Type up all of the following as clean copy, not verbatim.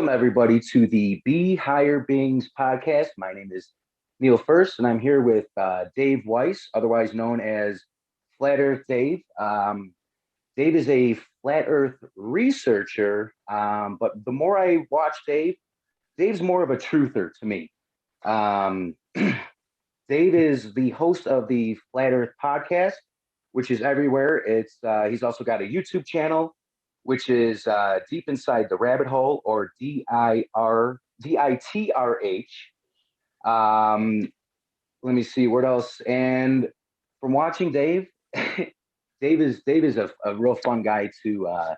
Welcome, everybody, to the Be Higher Beings podcast. My name is Neil First, and I'm here with Dave Weiss, otherwise known as Flat Earth Dave. Dave is a flat Earth researcher, but the more I watch Dave, Dave's more of a truther to me. Um, Dave is the host of the Flat Earth podcast, which is everywhere. He's also got a YouTube channel, which is Deep Inside the Rabbit Hole, or DITRH. Let me see what else. And from watching Dave, Dave is a real fun guy to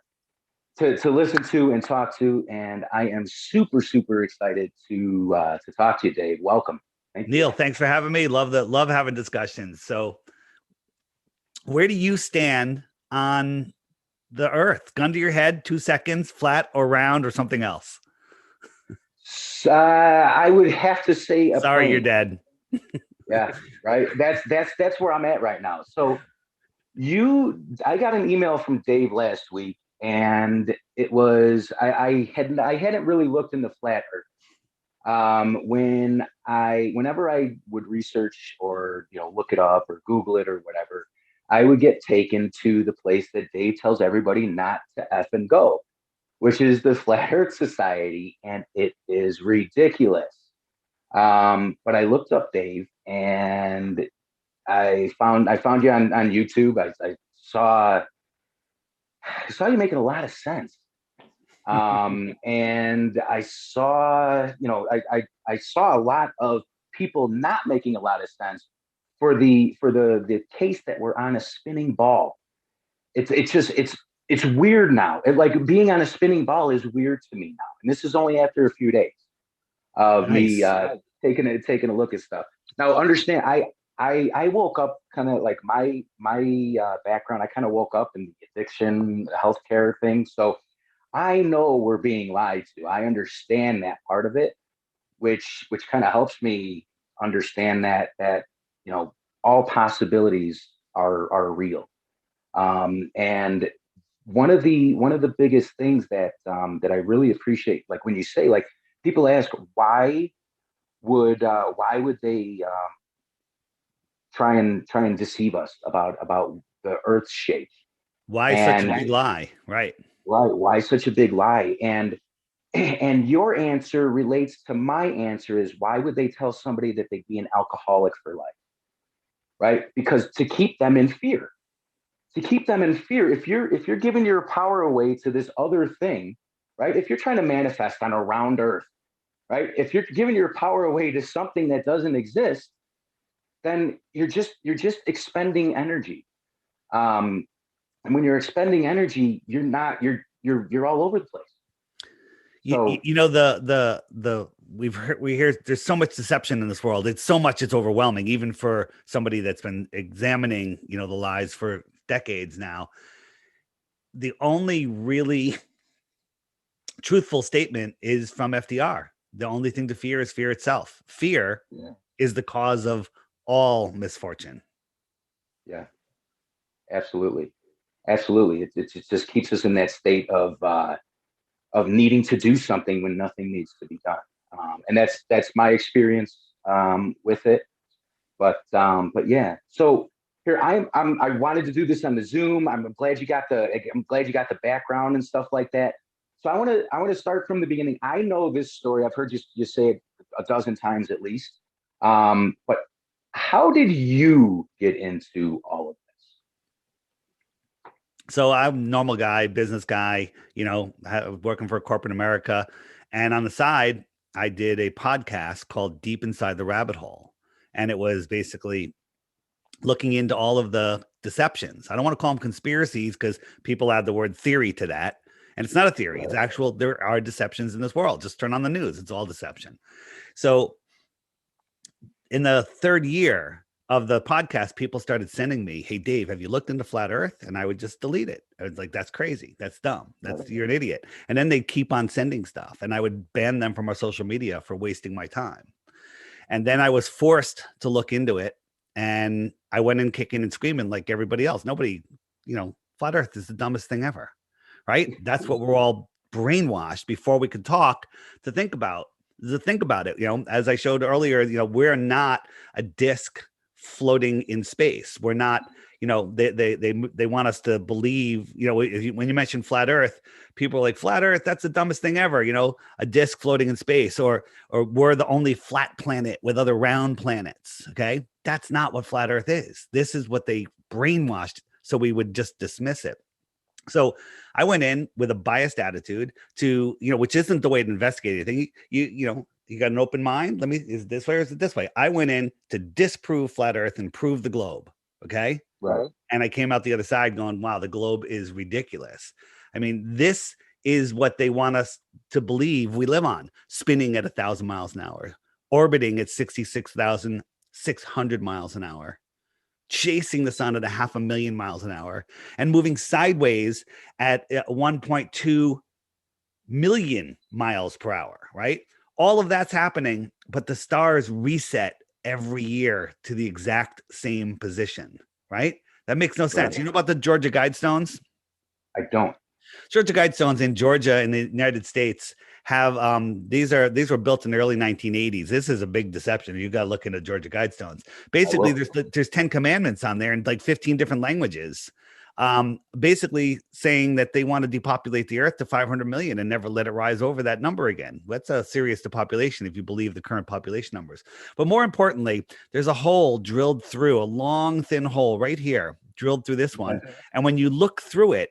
listen to and talk to, and I am super excited to talk to you, Dave. Welcome. Thank you. Neil, thanks for having me. Love having discussions. So, where do you stand on the Earth? Gun to your head, 2 seconds, flat or round or something else? I would have to say. Sorry, you're dead. Yeah, right. That's where I'm at right now. So, I got an email from Dave last week, and it was I hadn't really looked into flat Earth. Whenever I would research or look it up or Google it or whatever, I would get taken to the place that Dave tells everybody not to F and go, which is the Flat Earth Society, and it is ridiculous. But I looked up Dave, and I found you on YouTube. I saw you making a lot of sense. And I saw, I saw a lot of people not making a lot of sense for the case that we're on a spinning ball. It's weird now. Like being on a spinning ball is weird to me now. And this is only after a few days of me taking a look at stuff. Now understand, I woke up kind of like my background. I kind of woke up in the addiction healthcare thing. So I know we're being lied to. I understand that part of it, which kind of helps me understand that all possibilities are real. And one of the biggest things that I really appreciate, like when you say, like, people ask why would they try and deceive us about the Earth's shape? Why such a big lie? Right. Why such a big lie? And your answer relates to my answer is, why would they tell somebody that they'd be an alcoholic for life? Right? Because to keep them in fear. If you're giving your power away to this other thing, right? If you're trying to manifest on a round Earth, right? If you're giving your power away to something that doesn't exist, then you're just expending energy. And when you're expending energy, you're all over the place. So, we hear there's so much deception in this world. It's overwhelming, even for somebody that's been examining, the lies for decades now. The only really truthful statement is from FDR. The only thing to fear is fear itself. Fear is the cause of all misfortune. Yeah, absolutely. It just keeps us in that state of needing to do something when nothing needs to be done. And that's my experience with it. But yeah. So here I wanted to do this on the Zoom. I'm glad you got the background and stuff like that. So I want to start from the beginning. I know this story. I've heard you say it a dozen times at least. But how did you get into all of this? So I'm a normal guy, business guy, working for corporate America. And on the side, I did a podcast called Deep Inside the Rabbit Hole. And it was basically looking into all of the deceptions. I don't want to call them conspiracies because people add the word theory to that. And it's not a theory. It's actual. There are deceptions in this world. Just turn on the news. It's all deception. So in the third year of the podcast, people started sending me, "Hey, Dave, have you looked into flat Earth?" And I would just delete it. I was like, "That's crazy. That's dumb. You're an idiot." And then they'd keep on sending stuff, and I would ban them from our social media for wasting my time. And then I was forced to look into it, and I went in kicking and screaming like everybody else. Nobody, flat Earth is the dumbest thing ever, right? That's what we're all brainwashed before we could talk to think about it. You know, as I showed earlier, you know, we're not a disc floating in space. We're not, you know, they want us to believe, you know, when you mention flat Earth, people are like, flat Earth, that's the dumbest thing ever, you know, a disc floating in space, or we're the only flat planet with other round planets. Okay. That's not what flat Earth is. This is what they brainwashed so we would just dismiss it. So I went in with a biased attitude to, you know, which isn't the way to investigate anything. You know, you got an open mind. Is it this way or is it this way? I went in to disprove flat Earth and prove the globe. Okay. Right. And I came out the other side going, wow, the globe is ridiculous. I mean, this is what they want us to believe we live on, spinning at 1,000 miles an hour, orbiting at 66,600 miles an hour, chasing the sun at 500,000 miles an hour, and moving sideways at 1.2 million miles per hour, right? All of that's happening, but the stars reset every year to the exact same position, right? That makes no sense. Right. You know about the Georgia Guidestones? I don't. Georgia Guidestones in Georgia in the United States have these were built in the early 1980s. This is a big deception. You got to look into Georgia Guidestones. Basically, there's 10 commandments on there in like 15 different languages. Basically saying that they want to depopulate the earth to 500 million and never let it rise over that number again. That's a serious depopulation if you believe the current population numbers. But more importantly, there's a hole drilled through, a long, thin hole right here, drilled through this one. And when you look through it,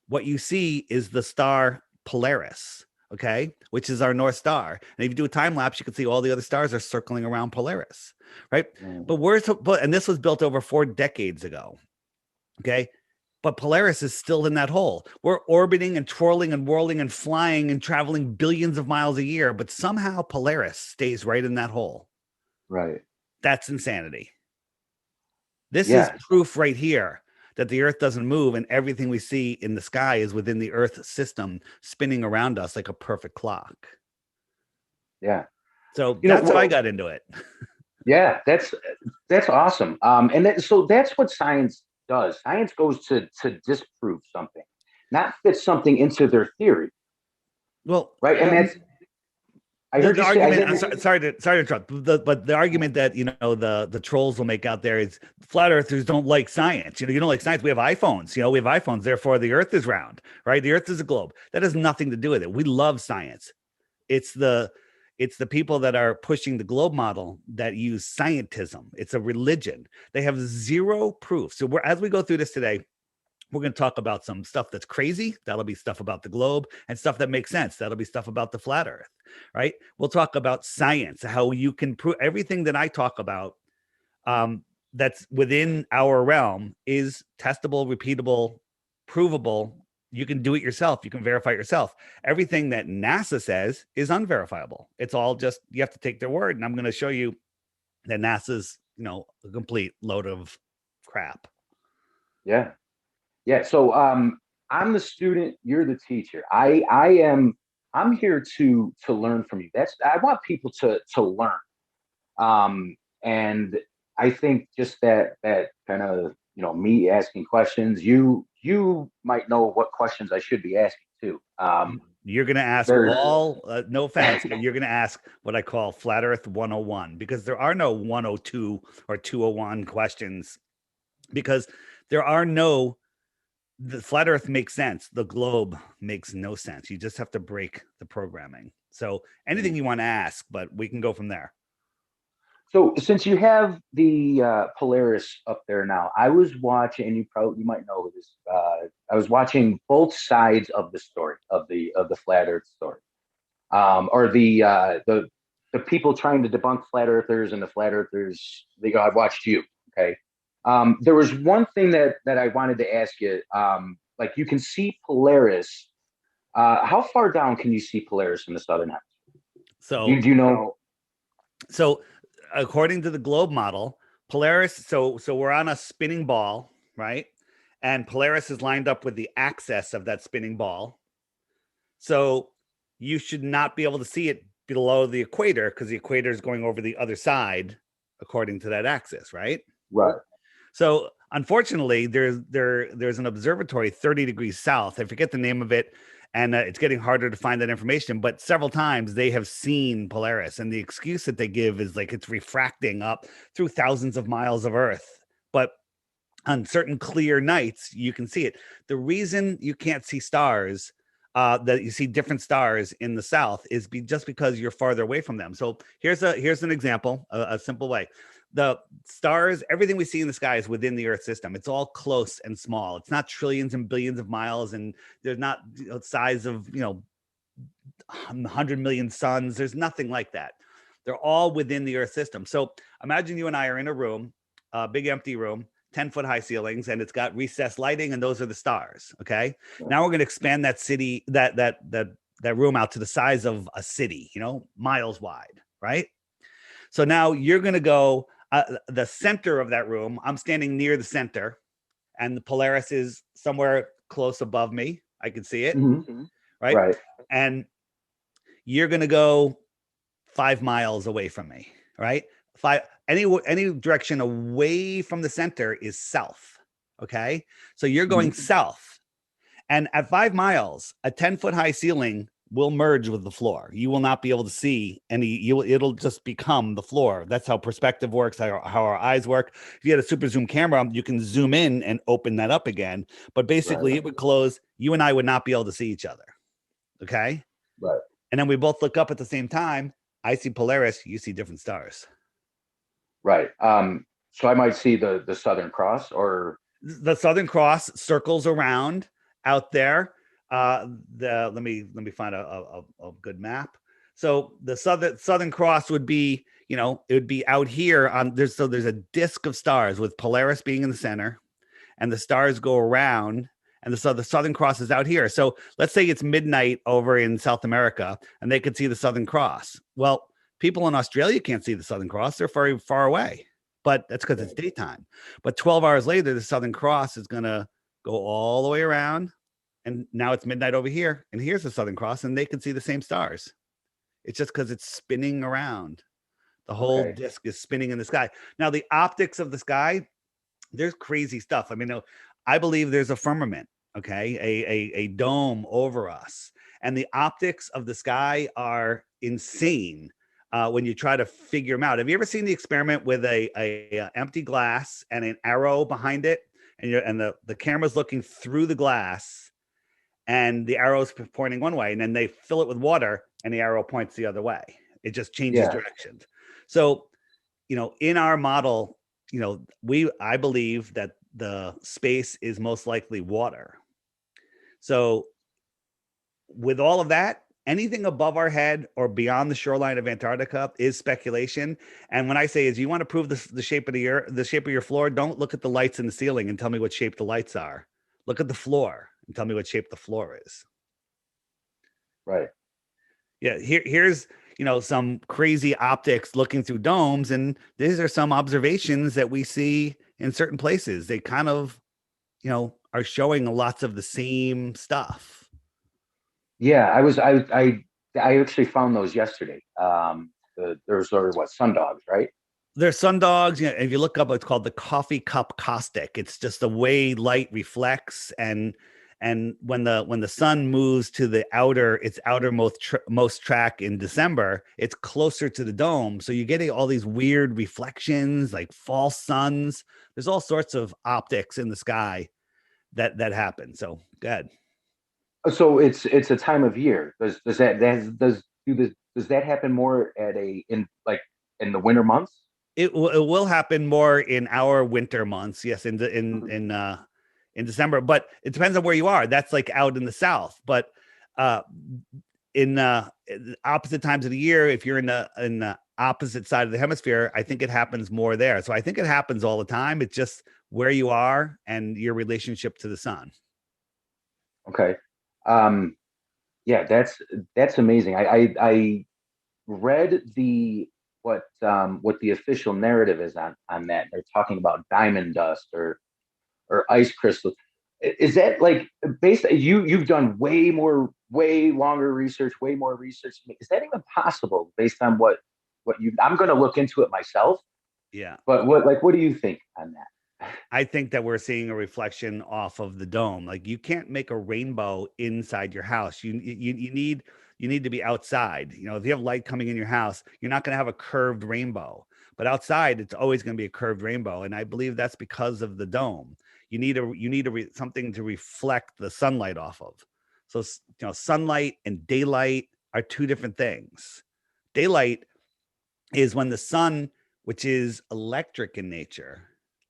what you see is the star Polaris, okay, which is our North Star. And if you do a time lapse, you can see all the other stars are circling around Polaris, right? And this was built over 4 decades ago. Okay. But Polaris is still in that hole. We're orbiting and twirling and whirling and flying and traveling billions of miles a year, but somehow Polaris stays right in that hole. Right. That's insanity. This is proof right here that the earth doesn't move and everything we see in the sky is within the earth system spinning around us like a perfect clock. Yeah. So that's how I got into it. Yeah, that's awesome. So that's what science does. Science goes to disprove something, not fit something into their theory. Well, right, and that's the argument. Sorry to interrupt, but the argument that the trolls will make out there is flat earthers don't like science. You don't like science. We have iPhones. We have iPhones. Therefore, the Earth is round. Right? The Earth is a globe. That has nothing to do with it. We love science. It's the people that are pushing the globe model that use scientism. It's a religion. They have zero proof. So as we go through this today, we're going to talk about some stuff that's crazy. That'll be stuff about the globe, and stuff that makes sense. That'll be stuff about the flat earth, right? We'll talk about science, how you can prove everything that I talk about that's within our realm is testable, repeatable, provable. You can do it yourself. You can verify it yourself. Everything that NASA says is unverifiable. It's all just, you have to take their word. And I'm going to show you that NASA's, a complete load of crap. Yeah. Yeah. So I'm the student, you're the teacher. I'm here to learn from you. I want people to learn. And I think just that kind of, me asking questions, you might know what questions I should be asking too. You're going to ask no offense, but you're going to ask what I call Flat Earth 101, because there are no 102 or 201 questions, because there are no, the flat earth makes sense. The globe makes no sense. You just have to break the programming. So anything you want to ask, but we can go from there. So since you have the Polaris up there now, I was watching, and you might know this. I was watching both sides of the story of the flat Earth story, or the people trying to debunk flat earthers and the flat earthers. I watched you. Okay, there was one thing that I wanted to ask you. Like you can see Polaris. How far down can you see Polaris in the southern hemisphere? So do you know? So according to the globe model, Polaris, so we're on a spinning ball, right? And Polaris is lined up with the axis of that spinning ball. So you should not be able to see it below the equator, because the equator is going over the other side according to that axis, right? Right. So unfortunately, there's an observatory 30 degrees south. I forget the name of it, and it's getting harder to find that information. But several times they have seen Polaris, and the excuse that they give is like it's refracting up through thousands of miles of Earth. But on certain clear nights, you can see it. The reason you can't see stars, that you see different stars in the south, is just because you're farther away from them. So here's an example, a simple way. The stars, everything we see in the sky is within the Earth system. It's all close and small. It's not trillions and billions of miles, and there's not size of 100 million suns. There's nothing like that. They're all within the Earth system. So imagine you and I are in a room, a big empty room, 10-foot high ceilings, and it's got recessed lighting, and those are the stars. Okay. Yeah. Now we're going to expand that city, that room out to the size of a city, miles wide. Right. So now you're going to go the center of that room. I'm standing near the center, and the Polaris is somewhere close above me. I can see it. Mm-hmm. Right. And you're going to go 5 miles away from me. Right. Any direction away from the center is south. Okay. So you're going south, and at 5 miles, a 10-foot high ceiling will merge with the floor. You will not be able to see it'll just become the floor. That's how perspective works, how our eyes work. If you had a super zoom camera, you can zoom in and open that up again. But basically it would close. You and I would not be able to see each other. Okay. Right. And then we both look up at the same time. I see Polaris, you see different stars. Right. So I might see the Southern Cross, or the Southern Cross circles around out there. Let me find a good map. So the Southern Cross would be, it would be out here on there's a disc of stars with Polaris being in the center, and the stars go around, and the Southern Cross is out here. So let's say it's midnight over in South America, and they could see the Southern Cross. Well, people in Australia can't see the Southern Cross. They're very far away, but that's because it's daytime. But 12 hours later, the Southern Cross is going to go all the way around. And now it's midnight over here, and here's the Southern Cross, and they can see the same stars. It's just because it's spinning around. The whole disc is spinning in the sky. Now, the optics of the sky, there's crazy stuff. I mean, I believe there's a firmament, okay, a dome over us. And the optics of the sky are insane when you try to figure them out. Have you ever seen the experiment with a empty glass and an arrow behind it? And the camera's looking through the glass, and the arrow's pointing one way, and then they fill it with water, and the arrow points the other way. It just changes directions. So, in our model, I believe that the space is most likely water. So with all of that, anything above our head or beyond the shoreline of Antarctica is speculation. And when I say is you want to prove the shape of the shape of your floor, don't look at the lights in the ceiling and tell me what shape the lights are. Look at the floor and tell me what shape the floor is. Right. Yeah. Here's, some crazy optics looking through domes. And these are some observations that we see in certain places. They kind of, are showing lots of the same stuff. Yeah. I actually found those yesterday. There's sundogs, right? They're sundogs. If you look up, it's called the coffee cup caustic. It's just the way light reflects, and when the sun moves to its outermost track in December, it's closer to the dome. So you're getting all these weird reflections, like false suns. There's all sorts of optics in the sky that happen. So good. So it's a time of year. Does that happen more in the winter months? It will happen more in our winter months. Yes, in December, but it depends on where you are. That's like out in the south, but in opposite times of the year, if you're in the opposite side of the hemisphere, I think it happens more there. So I think it happens all the time. It's just where you are and your relationship to the sun. Okay. Yeah, that's amazing. I read what the official narrative is on that. They're talking about diamond dust or ice crystals. Is that like you've done way longer research, way more research? Is that even possible based on I'm going to look into it myself. Yeah. But what do you think on that? I think that we're seeing a reflection off of the dome. Like you can't make a rainbow inside your house. You need to be outside. You know, if you have light coming in your house, you're not going to have a curved rainbow. But outside, it's always going to be a curved rainbow, and I believe that's because of the dome. You need something to reflect the sunlight off of. So you know, sunlight and daylight are two different things. Daylight is when the sun, which is electric in nature,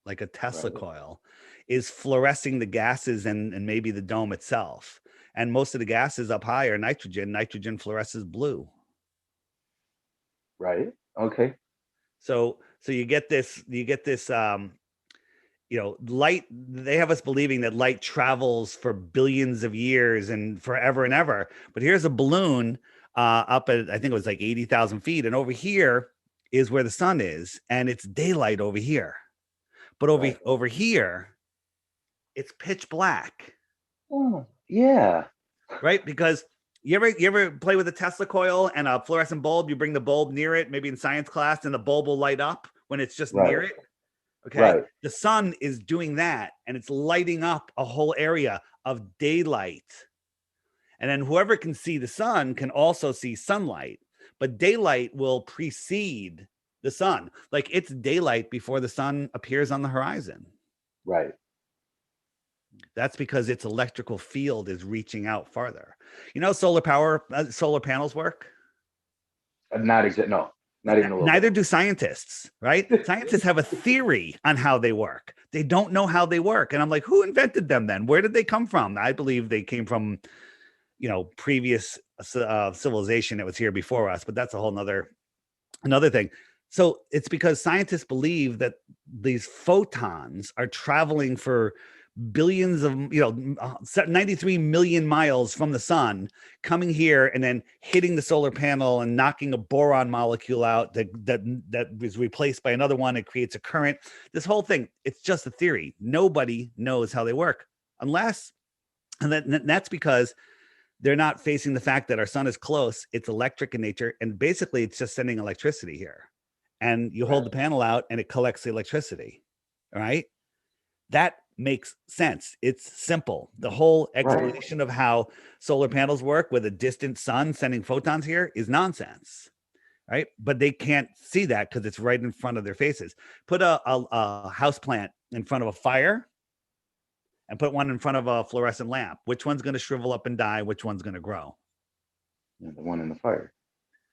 like a Tesla coil, is fluorescing the gases and maybe the dome itself. And most of the gases up high are nitrogen. Nitrogen fluoresces blue. Right. Okay. So you get this, you know, light, they have us believing that light travels for billions of years and forever and ever. But here's a balloon up at, I think it was like 80,000 feet. And over here is where the sun is. And it's daylight over here. But over here, it's pitch black. Oh, yeah. Right? Because you ever play with a Tesla coil and a fluorescent bulb? You bring the bulb near it, maybe in science class, and the bulb will light up when it's just near it. Okay. Right. The sun is doing that, and it's lighting up a whole area of daylight. And then whoever can see the sun can also see sunlight, but daylight will precede the sun. Like it's daylight before the sun appears on the horizon. Right. That's because its electrical field is reaching out farther. You know, solar panels work? Not exactly. No. Not even a little. Neither do scientists, right? Scientists have a theory on how they work. They don't know how they work. And I'm like, who invented them then? Where did they come from? I believe they came from, you know, previous civilization that was here before us, but that's a whole another thing. So it's because scientists believe that these photons are traveling for billions of, you know, 93 million miles from the sun, coming here and then hitting the solar panel and knocking a boron molecule out that is replaced by another one. It creates a current. This whole thing, it's just a theory. Nobody knows how they work and that's because they're not facing the fact that our sun is close. It's electric in nature. And basically it's just sending electricity here, and you hold the panel out and it collects the electricity. All right. That makes sense. It's simple. The whole explanation of how solar panels work with a distant sun sending photons here is nonsense, right? But they can't see that because it's right in front of their faces. Put a house plant in front of a fire and put one in front of a fluorescent lamp. Which one's going to shrivel up and die? Which one's going to grow? Yeah, the one in the fire.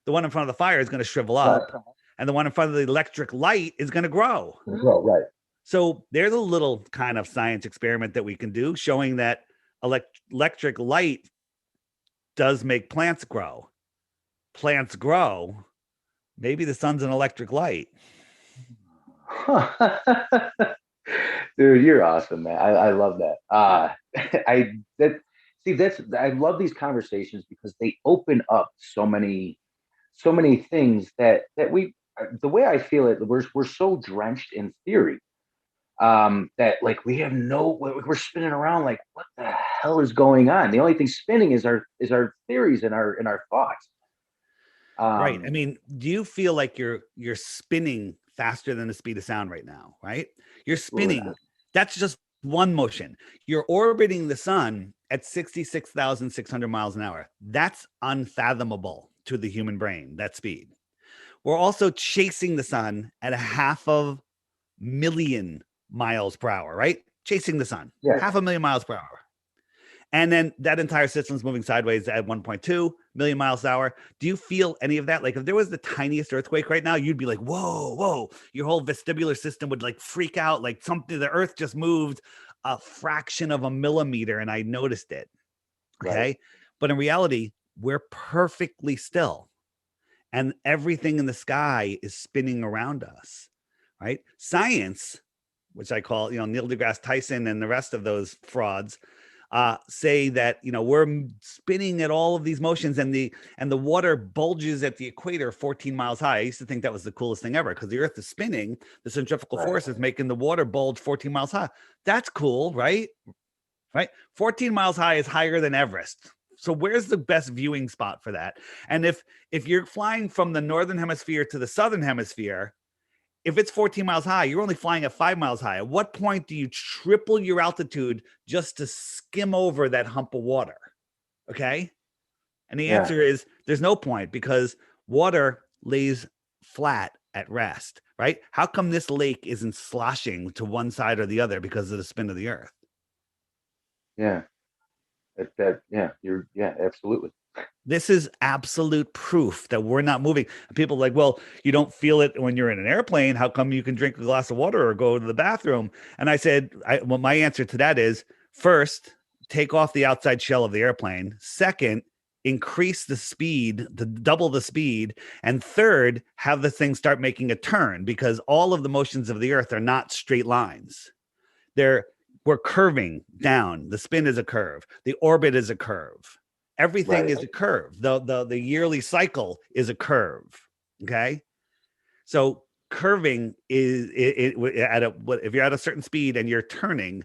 The one in front of the fire is going to shrivel up, and the one in front of the electric light is going to grow. Right. So there's a little kind of science experiment that we can do showing that electric light does make plants grow. Plants grow. Maybe the sun's an electric light. Dude, you're awesome, man. I love that. I love these conversations because they open up so many things that we, the way I feel it, we're so drenched in theory. That like we're spinning around like, what the hell is going on? The only thing spinning is our theories and our thoughts. Right. I mean, do you feel like you're spinning faster than the speed of sound right now? Right. You're spinning. That's just one motion. You're orbiting the sun at 66,600 miles an hour. That's unfathomable to the human brain, that speed. We're also chasing the sun at a 500,000 miles per hour, right? Chasing the sun, 500,000 miles per hour. And then that entire system's moving sideways at 1.2 million miles an hour. Do you feel any of that? Like if there was the tiniest earthquake right now, you'd be like, whoa, your whole vestibular system would like freak out. Like something, the earth just moved a fraction of a millimeter and I noticed it. Okay. Right. But in reality, we're perfectly still and everything in the sky is spinning around us, right? Science, which I call, you know, Neil deGrasse Tyson and the rest of those frauds, say that, you know, we're spinning at all of these motions and the water bulges at the equator 14 miles high. I used to think that was the coolest thing ever because the earth is spinning. The centrifugal force is making the water bulge 14 miles high. That's cool, right? Right. 14 miles high is higher than Everest. So where's the best viewing spot for that? And if you're flying from the northern hemisphere to the southern hemisphere, if it's 14 miles high, you're only flying at 5 miles high. At what point do you triple your altitude just to skim over that hump of water? Okay. And the answer is there's no point, because water lays flat at rest, right? How come this lake isn't sloshing to one side or the other because of the spin of the earth? Yeah. Absolutely. This is absolute proof that we're not moving. People are like, well, you don't feel it when you're in an airplane. How come you can drink a glass of water or go to the bathroom? And I said, well, my answer to that is, first, take off the outside shell of the airplane. Second, increase the speed to double the speed. And third, have the thing start making a turn, because all of the motions of the earth are not straight lines. We're curving down. The spin is a curve. The orbit is a curve. Everything is a curve. The yearly cycle is a curve. Okay. So curving is if you're at a certain speed and you're turning,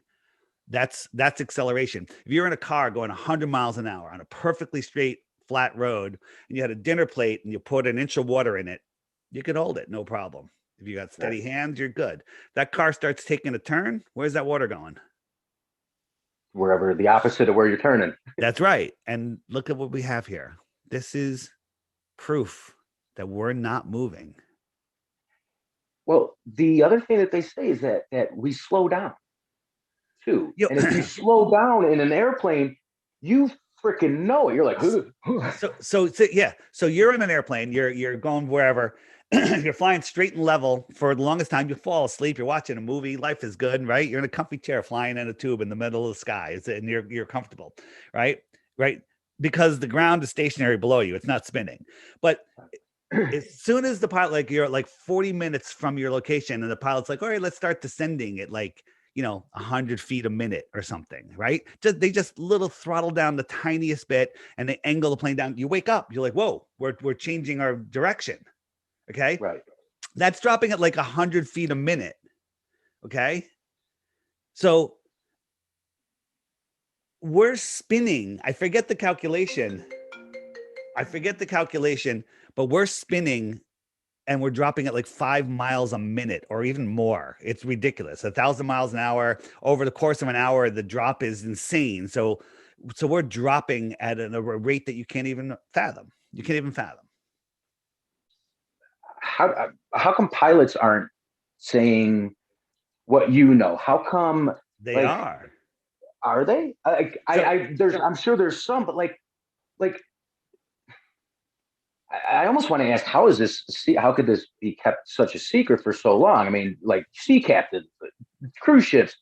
that's acceleration. If you're in a car going 100 miles an hour on a perfectly straight, flat road, and you had a dinner plate and you put an inch of water in it, you could hold it, no problem. If you got steady hands, you're good. That car starts taking a turn, where's that water going? Wherever, the opposite of where you're turning. That's right. And look at what we have here. This is proof that we're not moving. Well, the other thing that they say is that we slow down too. And if you slow down in an airplane, you freaking know it. You're like, so you're in an airplane, you're going wherever. You're flying straight and level for the longest time. You fall asleep. You're watching a movie. Life is good, right? You're in a comfy chair flying in a tube in the middle of the sky, and you're comfortable, right? Because the ground is stationary below you. It's not spinning. But as soon as the pilot, like, you're like 40 minutes from your location, and the pilot's like, all right, let's start descending at, like, 100 feet a minute or something, right? They just little throttle down the tiniest bit, and they angle the plane down. You wake up. You're like, whoa, we're changing our direction. Okay. Right. That's dropping at like 100 feet a minute. Okay. So we're spinning. I forget the calculation, but we're spinning and we're dropping at like 5 miles a minute or even more. It's ridiculous. 1,000 miles an hour over the course of an hour. The drop is insane. So we're dropping at a rate that you can't even fathom. How come pilots aren't saying what you know? How come they are? Are they? I'm sure there's some, but I almost want to ask, how could this be kept such a secret for so long? I mean, like sea captains, cruise ships.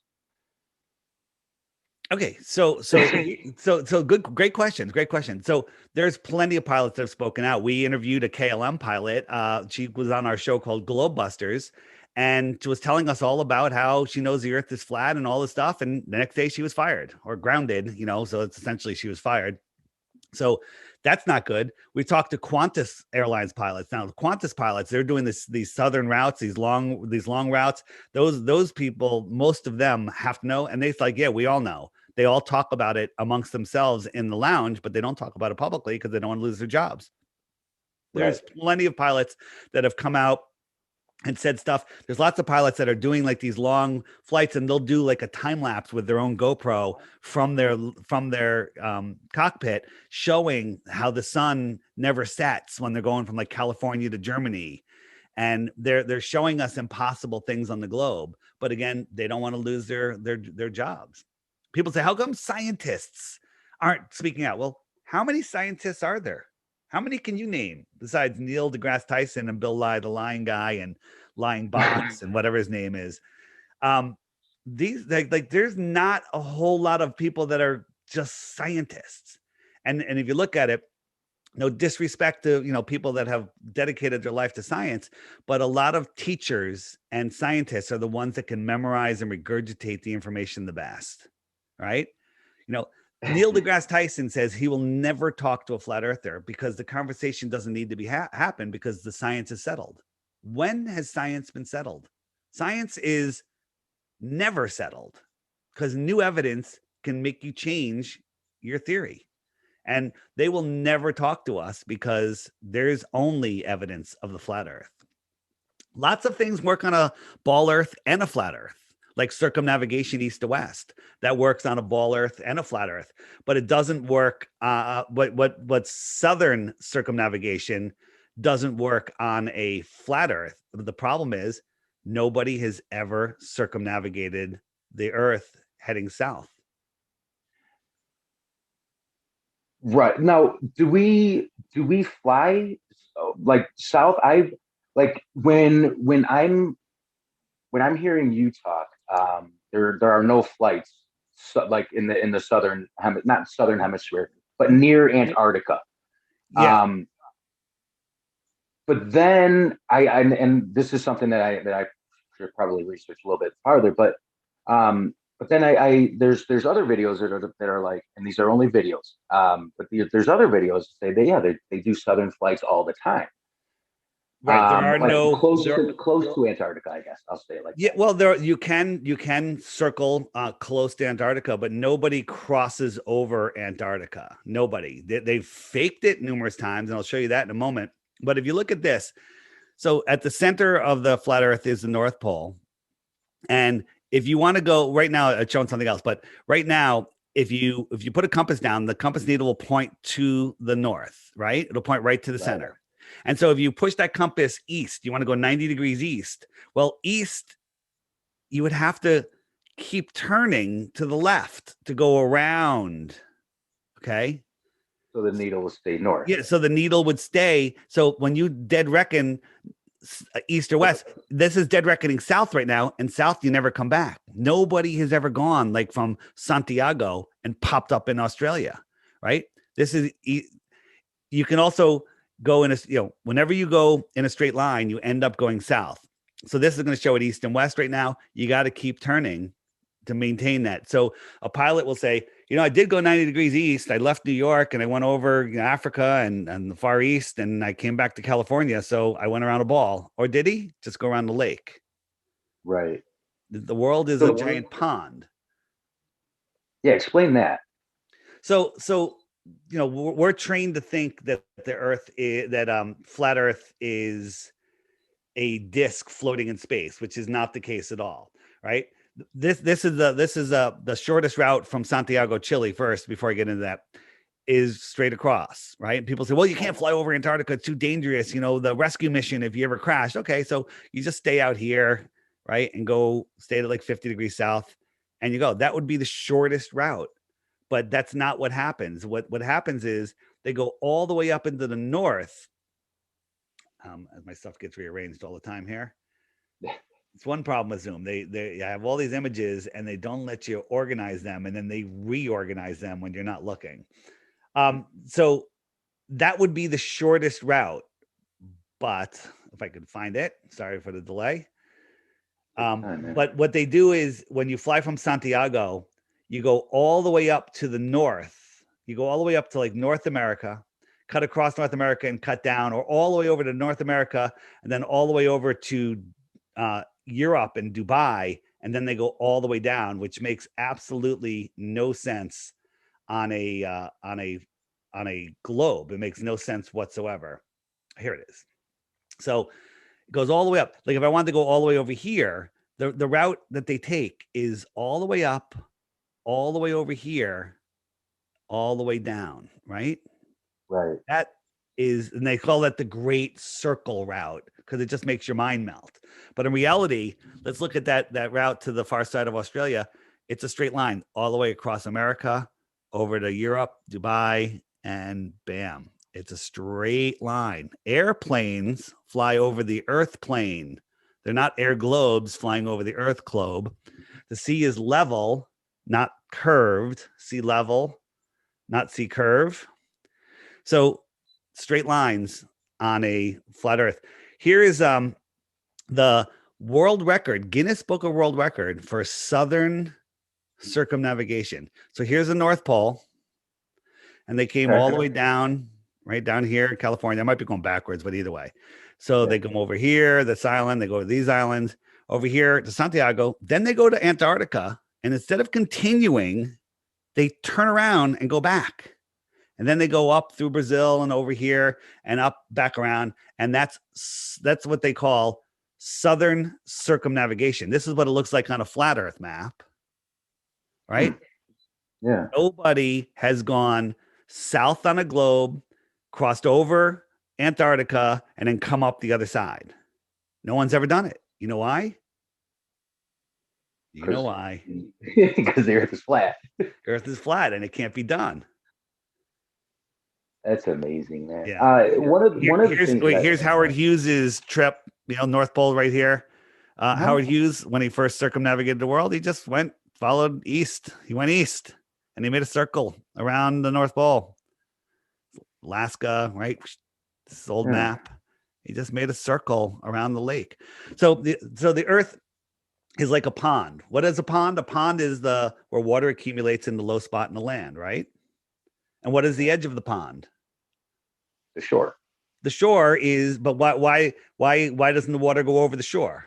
Okay, so great question. So there's plenty of pilots that have spoken out. We interviewed a KLM pilot. She was on our show called Globebusters, and she was telling us all about how she knows the Earth is flat and all this stuff. And the next day she was fired or grounded. So it's essentially she was fired. So that's not good. We talked to Qantas Airlines pilots. Now, the Qantas pilots, they're doing these southern routes, these long routes. Those people, most of them have to know. And they're like, yeah, we all know. They all talk about it amongst themselves in the lounge, but they don't talk about it publicly because they don't want to lose their jobs. There's plenty of pilots that have come out and said stuff. There's lots of pilots that are doing like these long flights, and they'll do like a time lapse with their own GoPro from their cockpit, showing how the sun never sets when they're going from like California to Germany. And they're showing us impossible things on the globe. But again, they don't want to lose their jobs. People say, how come scientists aren't speaking out? Well, how many scientists are there? How many can you name besides Neil deGrasse Tyson and Bill Nye, the lying guy, and lying box and whatever his name is? These there's not a whole lot of people that are just scientists. And if you look at it, no disrespect to people that have dedicated their life to science, but a lot of teachers and scientists are the ones that can memorize and regurgitate the information the best, right? Neil deGrasse Tyson says he will never talk to a flat earther because the conversation doesn't need to be happen because the science is settled. When has science been settled? Science is never settled because new evidence can make you change your theory. And they will never talk to us because there's only evidence of the flat earth. Lots of things work on a ball Earth and a flat Earth, like circumnavigation east to west. That works on a ball Earth and a flat Earth, but it doesn't work. What southern circumnavigation doesn't work on a flat Earth. The problem is nobody has ever circumnavigated the Earth heading south. Right. Now, do we fly like south? I like when I'm hearing you talk, there are no flights like in the not southern hemisphere, but near Antarctica. Yeah. Um, but then and this is something that I should probably research a little bit farther, but then there's other videos that are like, and these are only videos, but there's other videos that say they do southern flights all the time, Right. There are like no close to Antarctica, I guess I'll say it like Yeah, that. well, there you can circle close to Antarctica, but nobody crosses over Antarctica. Nobody. They've faked it numerous times, and I'll show you that in a moment. But if you look at this, so at the center of the flat Earth is the North Pole, and if you want to go right now, it's showing something else. But right now, if you put a compass down, the compass needle will point to the north. Right, it'll point right to the Right. center. And so if you push that compass east, you want to go 90 degrees east. Well, east you would have to keep turning to the left to go around. Okay. So the needle will stay north. Yeah. So the needle would stay. So when you dead reckon east or west, this is dead reckoning south right now. And south, you never come back. Nobody has ever gone like from Santiago and popped up in Australia. Right. This is, you can also go in whenever you go in a straight line, you end up going south. So this is going to show it east and west right now. You got to keep turning to maintain that. So a pilot will say, I did go 90 degrees east. I left New York and I went over Africa and the Far East and I came back to California. So I went around a ball. Or did he just go around the lake? Right. The world is a So giant pond. yeah, explain that. So we're trained to think that the Earth is flat Earth is a disc floating in space, which is not the case at all, right? This is the shortest route from Santiago, Chile. First, before I get into that, is straight across, right? And people say, well, you can't fly over Antarctica; it's too dangerous. The rescue mission if you ever crash. Okay, so you just stay out here, right, and go stay at like 50 degrees south, and you go. That would be the shortest route, but that's not what happens. What happens is they go all the way up into the north. As my stuff gets rearranged all the time here. It's one problem with Zoom. They have all these images and they don't let you organize them, and then they reorganize them when you're not looking. So that would be the shortest route. But if I could find it, sorry for the delay. But what they do is when you fly from Santiago, you go all the way up to the north. You go all the way up to like North America, cut across North America and cut down, or all the way over to North America and then all the way over to Europe and Dubai, and then they go all the way down, which makes absolutely no sense on a globe. It makes no sense whatsoever. Here it is. So it goes all the way up. Like if I wanted to go all the way over here, the route that they take is all the way up, all the way over here, all the way down, right? Right. That is, and they call that the Great Circle route because it just makes your mind melt. But in reality, let's look at that route to the far side of Australia. It's a straight line all the way across America, over to Europe, Dubai, and bam. It's a straight line. Airplanes fly over the Earth plane. They're not air globes flying over the Earth globe. The sea is level, not curved. Sea level, not sea curve. So straight lines on a flat Earth. Here is the world record, Guinness Book of World Record for southern circumnavigation. So here's the North Pole, and they came all the way down, right down here in California. I might be going backwards, but either way. So they come over here, this island, they go to these islands, over here to Santiago. Then they go to Antarctica, and instead of continuing, they turn around and go back. And then they go up through Brazil and over here and up back around. And that's what they call southern circumnavigation. This is what it looks like on a flat Earth map, right? Yeah. Nobody has gone south on a globe, crossed over Antarctica, and then come up the other side. No one's ever done it. You know why? You know why? Because the Earth is flat. Earth is flat and it can't be done. That's amazing, man. Yeah. One of the things. Here's Howard Hughes's trip. North Pole right here. Howard Hughes, when he first circumnavigated the world, he just followed east. He went east, and he made a circle around the North Pole. Alaska, right? This old map. He just made a circle around the lake. So the Earth is like a pond. What is a pond? A pond is where water accumulates in the low spot in the land, right? And what is the edge of the pond? The shore. The shore is, but why doesn't the water go over the shore?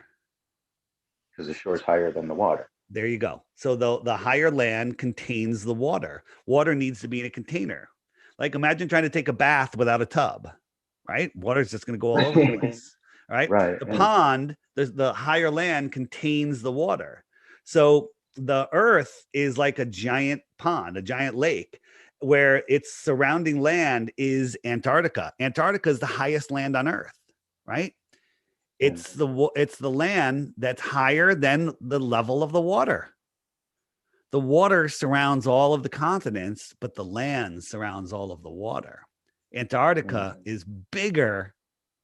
Because the shore is higher than the water. There you go. So the higher land contains the water. Water needs to be in a container. Like imagine trying to take a bath without a tub, right? Water is just going to go all over the place, right? Right. The pond, the higher land contains the water. So the Earth is like a giant pond, a giant lake, where its surrounding land is Antarctica. Antarctica is the highest land on Earth, right? It's the land that's higher than the level of the water. The water surrounds all of the continents, but the land surrounds all of the water. Antarctica is bigger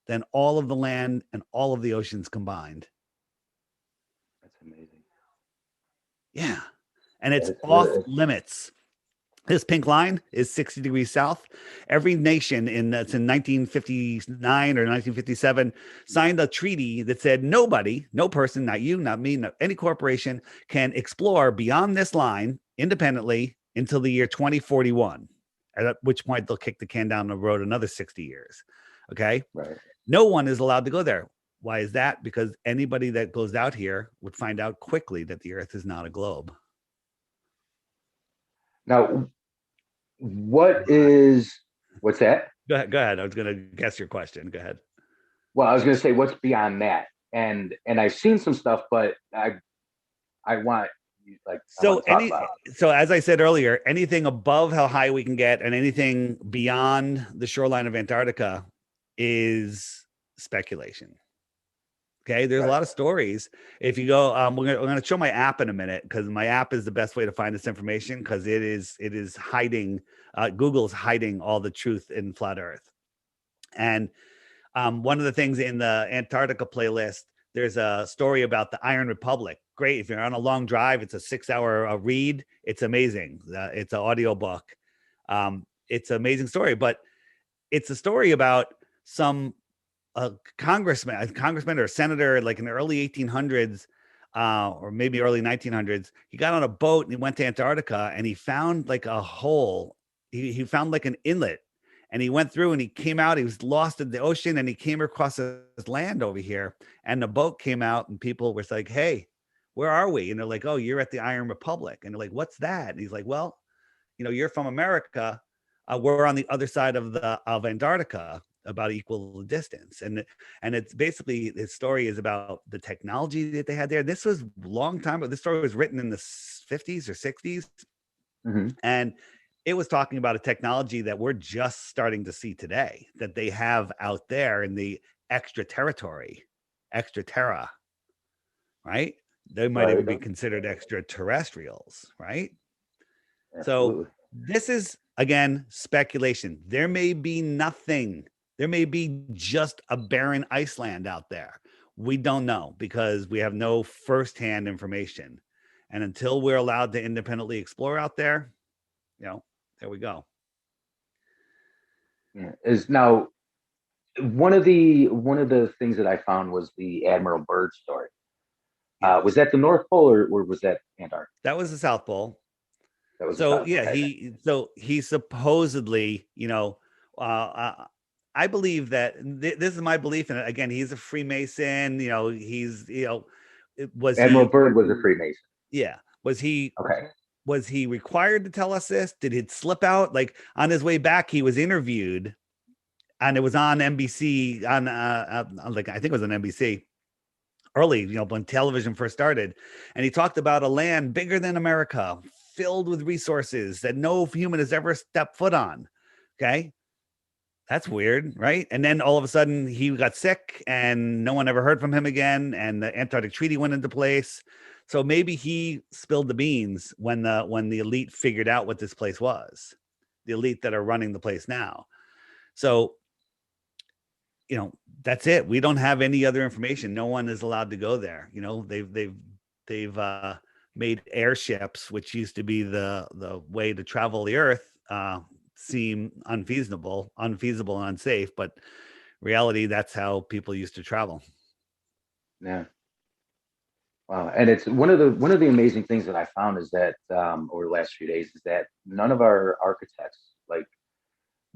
than all of the land and all of the oceans combined. That's amazing. Yeah. And it's off limits. This pink line is 60 degrees south. Every nation that's in 1959 or 1957 signed a treaty that said nobody, no person, not you, not me, not any corporation can explore beyond this line independently until the year 2041, at which point they'll kick the can down the road another 60 years. Okay. Right. No one is allowed to go there. Why is that? Because anybody that goes out here would find out quickly that the Earth is not a globe. Now, what's that? Go ahead. I was going to guess your question. Go ahead. Well, I was going to say, what's beyond that? And I've seen some stuff, but I want so as I said earlier, anything above how high we can get and anything beyond the shoreline of Antarctica is speculation. Okay, there's a lot of stories. If you go, we're going to show my app in a minute because my app is the best way to find this information because it is hiding. Google's hiding all the truth in flat Earth. And one of the things in the Antarctica playlist, there's a story about the Iron Republic. Great. If you're on a long drive, it's a 6-hour read. It's amazing. It's an audio book. It's an amazing story, but it's a story about some a congressman or a senator, like in the early 1800s, or maybe early 1900s. He got on a boat and he went to Antarctica and he found like a hole. He found like an inlet and he went through and he came out. He was lost in the ocean and he came across this land over here. And the boat came out and people were like, "Hey, where are we?" And they're like, "Oh, you're at the Iron Republic." And they're like, "What's that?" And he's like, "Well, you're from America. We're on the other side of Antarctica, about equal distance." And it's basically, this story is about the technology that they had there. This was a long time ago. This story was written in the 50s or 60s. And it was talking about a technology that we're just starting to see today that they have out there in the extra terra, right? They might even be considered extraterrestrials, right? Absolutely. So this is, again, speculation. There may be nothing. There may be just a barren Iceland out there. We don't know because we have no firsthand information. And until we're allowed to independently explore out there, there we go. Yeah. Is now one of the things that I found was the Admiral Byrd story. Was that the North Pole or was that Antarctica? That was the South Pole. That was he supposedly, I believe that this is my belief in it. Again, he's a Freemason. Admiral Byrd was a Freemason. Yeah. Was he okay? Was he required to tell us this? Did it slip out? Like on his way back, he was interviewed, and it was on NBC. I think it was on NBC, early, when television first started. And he talked about a land bigger than America, filled with resources that no human has ever stepped foot on. Okay. That's weird, right? And then all of a sudden he got sick and no one ever heard from him again. And the Antarctic Treaty went into place. So maybe he spilled the beans when the elite figured out what this place was, the elite that are running the place now. So, that's it. We don't have any other information. No one is allowed to go there. They've made airships, which used to be the way to travel the earth, seem unfeasible and unsafe, but reality, that's how people used to travel. Yeah. Wow. And it's one of the amazing things that I found is that over the last few days is that none of our architects like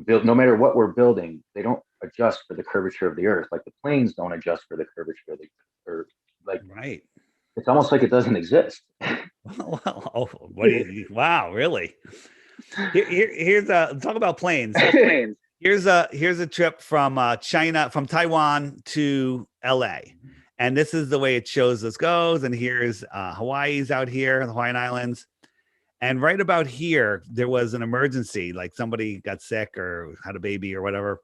build, no matter what we're building, they don't adjust for the curvature of the earth. Like the planes don't adjust for the curvature of the earth. Like Right. it's almost like it doesn't exist. Well, wow, really? Here's talk about planes. Here's a trip from Taiwan to LA. And this is the way it shows us goes. And here's Hawaii's out here, the Hawaiian Islands. And right about here, there was an emergency, like somebody got sick or had a baby or whatever.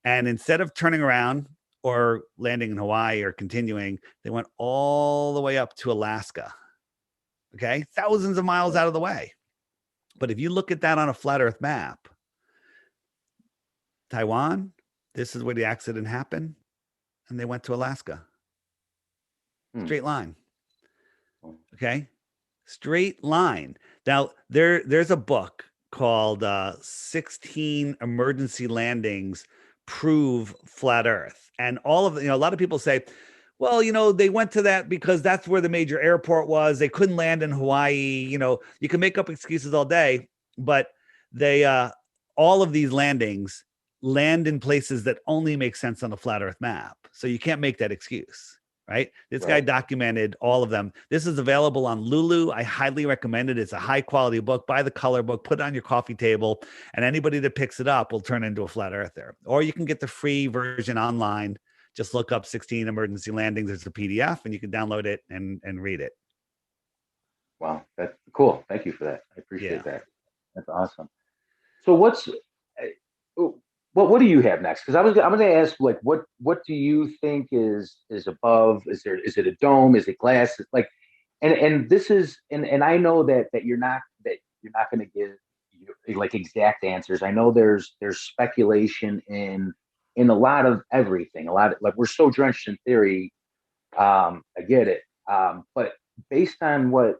And instead of turning around or landing in Hawaii or continuing, they went all the way up to Alaska. Okay. Thousands of miles out of the way. But if you look at that on a flat earth map, Taiwan, this is where the accident happened. And they went to Alaska. Straight line. Okay. Straight line. Now, there's a book called 16 Emergency Landings Prove Flat Earth. And all of a lot of people say, well, they went to that because that's where the major airport was. They couldn't land in Hawaii. You can make up excuses all day, but they all of these landings land in places that only make sense on a flat earth map. So you can't make that excuse. Right. This guy documented all of them. This is available on Lulu. I highly recommend it. It's a high quality book. Buy the color book, put it on your coffee table, and anybody that picks it up will turn into a flat earther. Or you can get the free version online. Just look up 16 emergency landings. There's a PDF and you can download it and read it. Wow. That's cool. Thank you for that. I appreciate that. That's awesome. So what do you have next? Because I'm going to ask, like, what do you think is above? Is it a dome? Is it glass? Like, and this is and I know that you're not going to give like exact answers. I know there's speculation in a lot of everything. A lot of, like, we're so drenched in theory. I get it. But based on what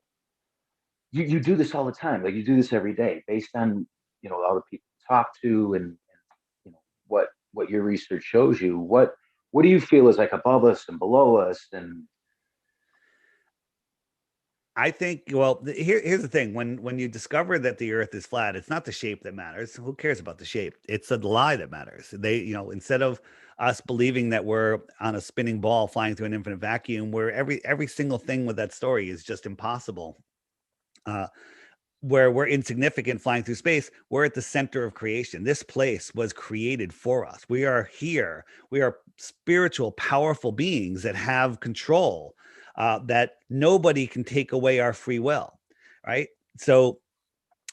you do this all the time, like you do this every day, based on all the people you talk to and what your research shows you, what do you feel is like above us and below us? And I think, well, here's the thing. When you discover that the earth is flat, it's not the shape that matters. Who cares about the shape? It's the lie that matters. Instead of us believing that we're on a spinning ball flying through an infinite vacuum, where every single thing with that story is just impossible. Where we're insignificant flying through space, we're at the center of creation. This place was created for us. We are here. We are spiritual, powerful beings that have control, that nobody can take away our free will, right? So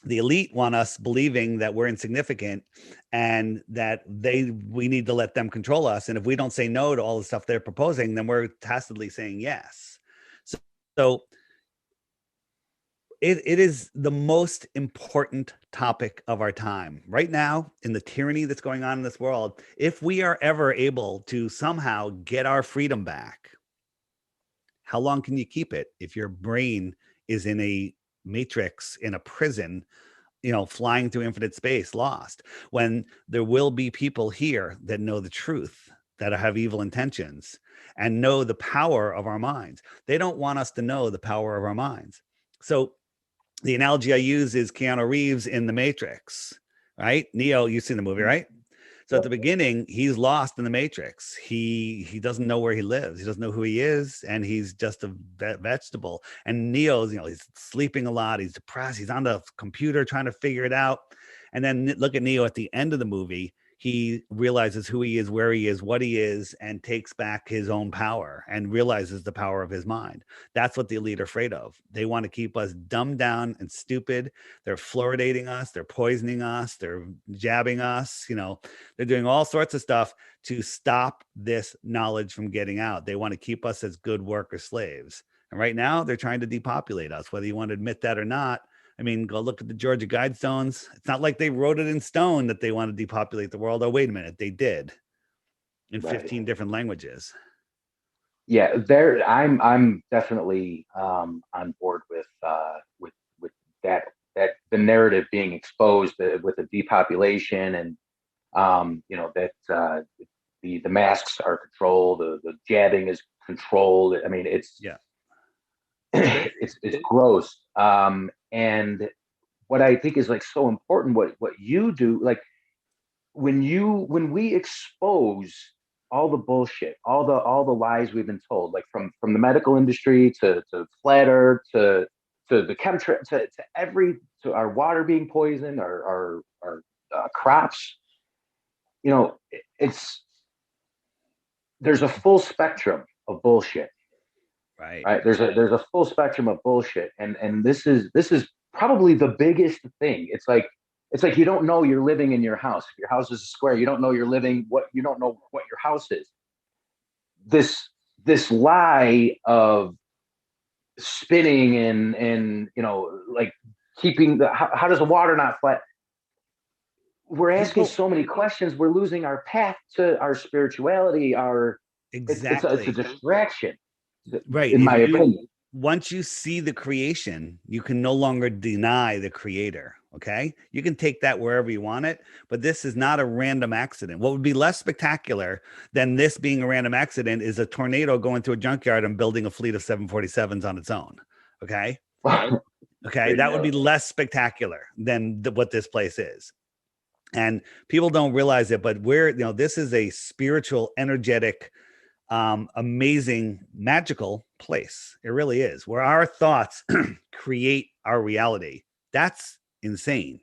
the elite want us believing that we're insignificant and that we need to let them control us. And if we don't say no to all the stuff they're proposing, then we're tacitly saying yes. So it is the most important topic of our time right now in the tyranny that's going on in this world. If we are ever able to somehow get our freedom back, how long can you keep it if your brain is in a matrix, in a prison, flying through infinite space, lost, when there will be people here that know the truth, that have evil intentions and know the power of our minds. They don't want us to know the power of our minds. So the analogy I use is Keanu Reeves in The Matrix, right? Neo, you've seen the movie, right? So at the beginning, he's lost in the Matrix. He doesn't know where he lives. He doesn't know who he is, and he's just a vegetable. And Neo's, he's sleeping a lot. He's depressed. He's on the computer trying to figure it out. And then look at Neo at the end of the movie. he realizes who he is, where he is, what he is, and takes back his own power and realizes the power of his mind. That's what the elite are afraid of. They want to keep us dumbed down and stupid. They're fluoridating us. They're poisoning us. They're jabbing us. They're doing all sorts of stuff to stop this knowledge from getting out. They want to keep us as good worker slaves. And right now they're trying to depopulate us, whether you want to admit that or not. I mean, go look at the Georgia Guidestones. It's not like they wrote it in stone that they want to depopulate the world. Oh, wait a minute. They did in 15 different languages. Yeah, I'm definitely on board with that the narrative being exposed with the depopulation and that the masks are controlled, the jabbing is controlled. I mean, it's it's gross. And what I think is like so important, what you do, like when we expose all the bullshit, all the lies we've been told, like from the medical industry to flat earth to the chemtrail to our water being poisoned, our crops, there's a full spectrum of bullshit. Right. There's a full spectrum of bullshit, and this is probably the biggest thing. It's like you don't know you're living in your house. If your house is a square, you don't know you don't know what your house is. This lie of spinning and like keeping how does the water not flat? We're asking so many questions. We're losing our path to our spirituality. It's a distraction. Right. In my opinion. Once you see the creation, you can no longer deny the creator. Okay. You can take that wherever you want it, but this is not a random accident. What would be less spectacular than this being a random accident is a tornado going through a junkyard and building a fleet of 747s on its own. Okay. Okay. That would be less spectacular than what this place is. And people don't realize it, but this is a spiritual, energetic, amazing, magical place. It really is, where our thoughts create our reality. That's insane.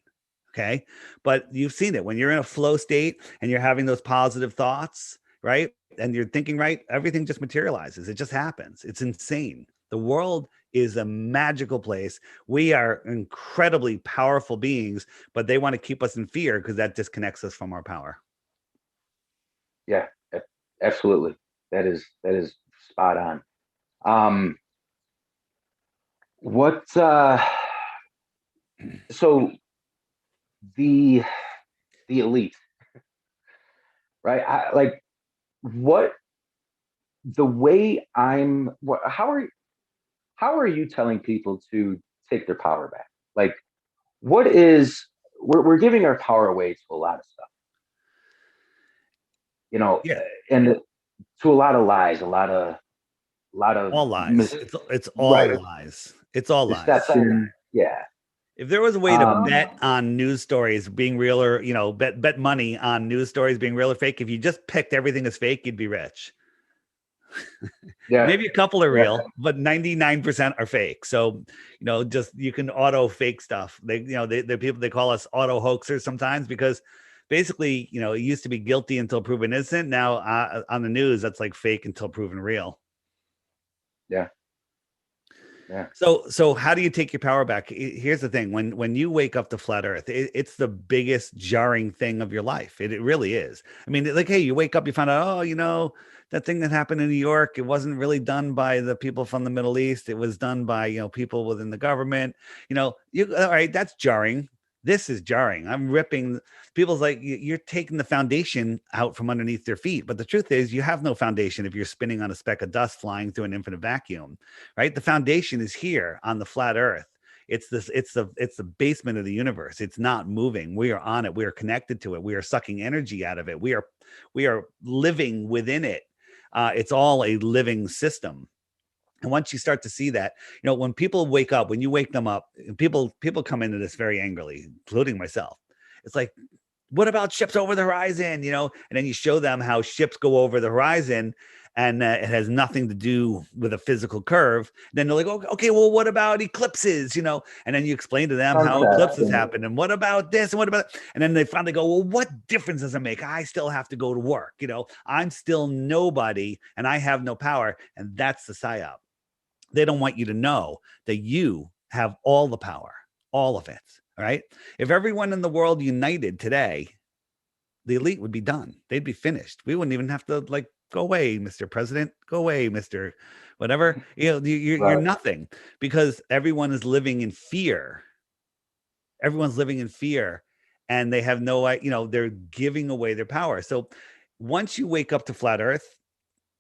Okay. But you've seen it when you're in a flow state and you're having those positive thoughts, right? And you're thinking, right? Everything just materializes. It just happens. It's insane. The world is a magical place. We are incredibly powerful beings, but they want to keep us in fear because that disconnects us from our power. Yeah, absolutely. That is spot on. So the elite, right? How are you telling people to take their power back? Like, we're giving our power away to a lot of stuff, and to a lot of lies, a lot of all lies. It's all lies. It's all lies. Deception. Yeah. If there was a way to bet on news stories being real or, bet money on news stories being real or fake, if you just picked everything as fake, you'd be rich. Yeah. Maybe a couple are real, but 99% are fake. So, just you can auto fake stuff. The people, they call us auto hoaxers sometimes because basically, it used to be guilty until proven innocent. Now on the news, that's like fake until proven real. Yeah. Yeah. So how do you take your power back? Here's the thing. When you wake up to flat earth, it's the biggest jarring thing of your life. It really is. I mean, like, hey, you wake up, you find out, that thing that happened in New York, it wasn't really done by the people from the Middle East. It was done by, people within the government. All right, that's jarring. This is jarring. I'm ripping people's like you're taking the foundation out from underneath their feet. But the truth is you have no foundation if you're spinning on a speck of dust flying through an infinite vacuum, right? The foundation is here on the flat earth. It's the basement of the universe. It's not moving. We are on it. We are connected to it. We are sucking energy out of it. We are living within it. It's all a living system. And once you start to see that, when people wake up, when you wake them up, people come into this very angrily, including myself. It's like, what about ships over the horizon? And then you show them how ships go over the horizon and it has nothing to do with a physical curve. Then they're like, okay, well, what about eclipses? You know, and then you explain to them how eclipses happen, and what about this, and what about, and then they finally go, well, what difference does it make? I still have to go to work. You know, I'm still nobody, and I have no power, and that's the psyop. They don't want you to know that you have all the power, all of it. All right. If everyone in the world united today, the elite would be done. They'd be finished. We wouldn't even have to like go away, Mr. President, go away, Mr. Whatever. You know, you're nothing because everyone is living in fear. Everyone's living in fear and they have no, you know, they're giving away their power. So once you wake up to flat earth,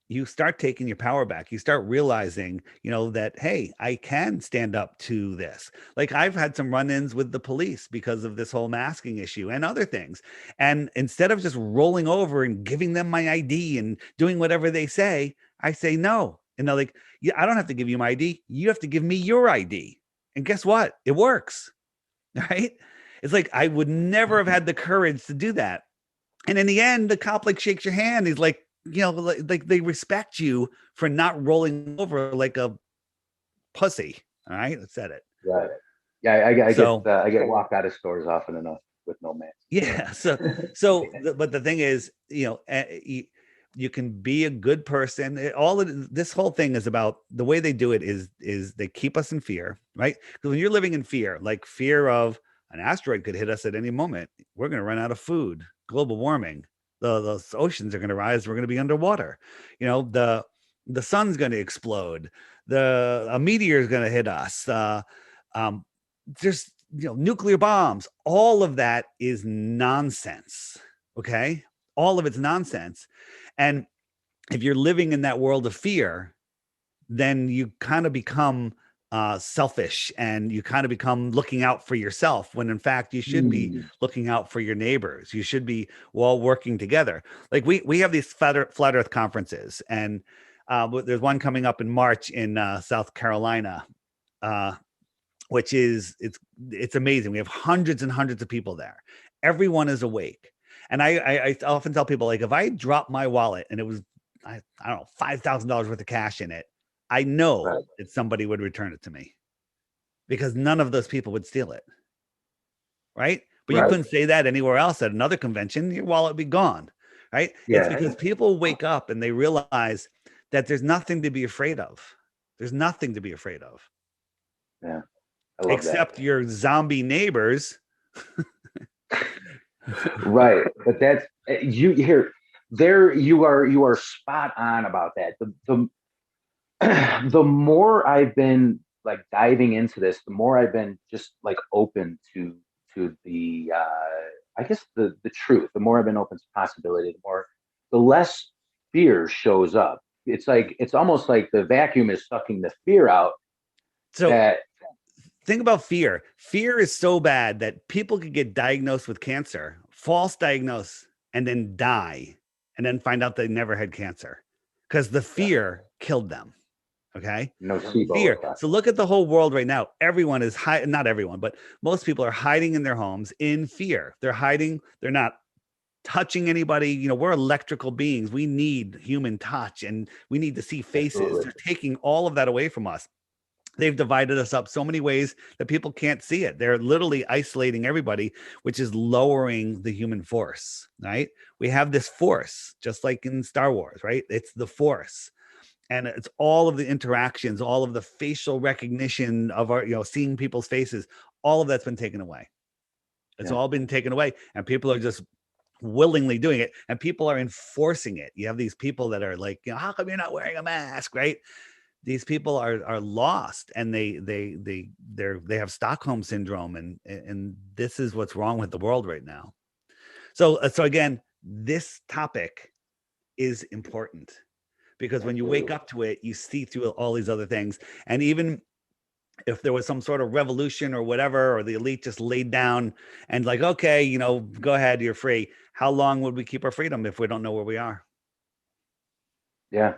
you start taking your power back. You start realizing, you know, that, hey, I can stand up to this. Like I've had some run-ins with the police because of this whole masking issue and other things. And instead of just rolling over and giving them my ID and doing whatever they say, I say no. And they're like, yeah, I don't have to give you my ID. You have to give me your ID. And guess what? It works. Right? It's like I would never have had the courage to do that. And in the end, the cop like shakes your hand. He's like, you know, like they respect you for not rolling over like a pussy. All right, I said it. Right. Yeah, I get walked out of stores often enough with no mask. Yeah. But the thing is, you know, you can be a good person. This whole thing is about the way they do it is they keep us in fear, right? Because when you're living in fear, like fear of an asteroid could hit us at any moment, we're going to run out of food, global warming. The oceans are going to rise. We're going to be underwater. You know, the sun's going to explode. A meteor is going to hit us. There's, you know, nuclear bombs. All of that is nonsense. Okay, all of it's nonsense. And if you're living in that world of fear, then you kind of become selfish and you kind of become looking out for yourself when in fact you should be looking out for your neighbors. You should be all working together. Like we have these flat earth conferences and there's one coming up in March in South Carolina, which is it's amazing. We have hundreds and hundreds of people there. Everyone is awake. And I often tell people, like, if I dropped my wallet and it was, I don't know, $5,000 worth of cash in it, I know that somebody would return it to me because none of those people would steal it. Right. But you couldn't say that anywhere else at another convention, your wallet would be gone. Right. Yeah. It's because people wake up and they realize that there's nothing to be afraid of. There's nothing to be afraid of. Yeah. Except your zombie neighbors. Right. But that's you here. There you are spot on about that. The more I've been like diving into this, the more I've been just like open to the I guess the truth. The more I've been open to possibility, the less fear shows up. It's like it's almost like the vacuum is sucking the fear out. So think about fear. Fear is so bad that people could get diagnosed with cancer, false diagnose, and then die, and then find out they never had cancer because the fear killed them. Okay. Fear. So look at the whole world right now. Everyone is not everyone, but most people are hiding in their homes in fear. They're hiding. They're not touching anybody. You know, we're electrical beings. We need human touch and we need to see faces. Absolutely. They're taking all of that away from us. They've divided us up so many ways that people can't see it. They're literally isolating everybody, which is lowering the human force, right? We have this force, just like in Star Wars, right? It's the force. And it's all of the interactions, all of the facial recognition of our, you know, seeing people's faces, all of that's been taken away. It's all been taken away. And people are just willingly doing it. And people are enforcing it. You have these people that are like, you know, how come you're not wearing a mask, right? These people are lost and they have Stockholm syndrome and this is what's wrong with the world right now. So again, this topic is important because when you wake up to it, you see through all these other things. And even if there was some sort of revolution or whatever, or the elite just laid down and like, okay, you know, go ahead, you're free. How long would we keep our freedom if we don't know where we are? Yeah.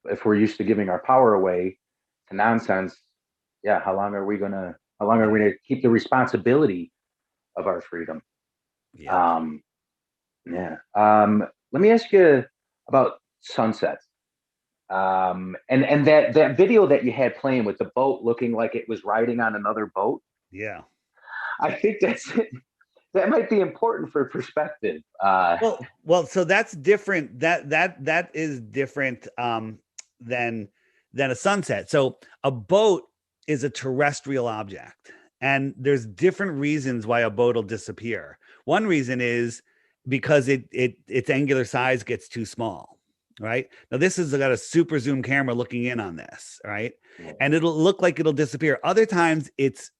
If we're used to giving our power away to nonsense, yeah, how long are we gonna keep the responsibility of our freedom? Yeah. Let me ask you about sunsets. And that video that you had playing with the boat looking like it was riding on another boat, Yeah. I think that might be important for perspective. Well, so that's different. That is different than a sunset. So a boat is a terrestrial object, and there's different reasons why a boat will disappear. One reason is because its angular size gets too small. Right now, this has got a super zoom camera looking in on this, right? And it'll look like it'll disappear. Other times, it's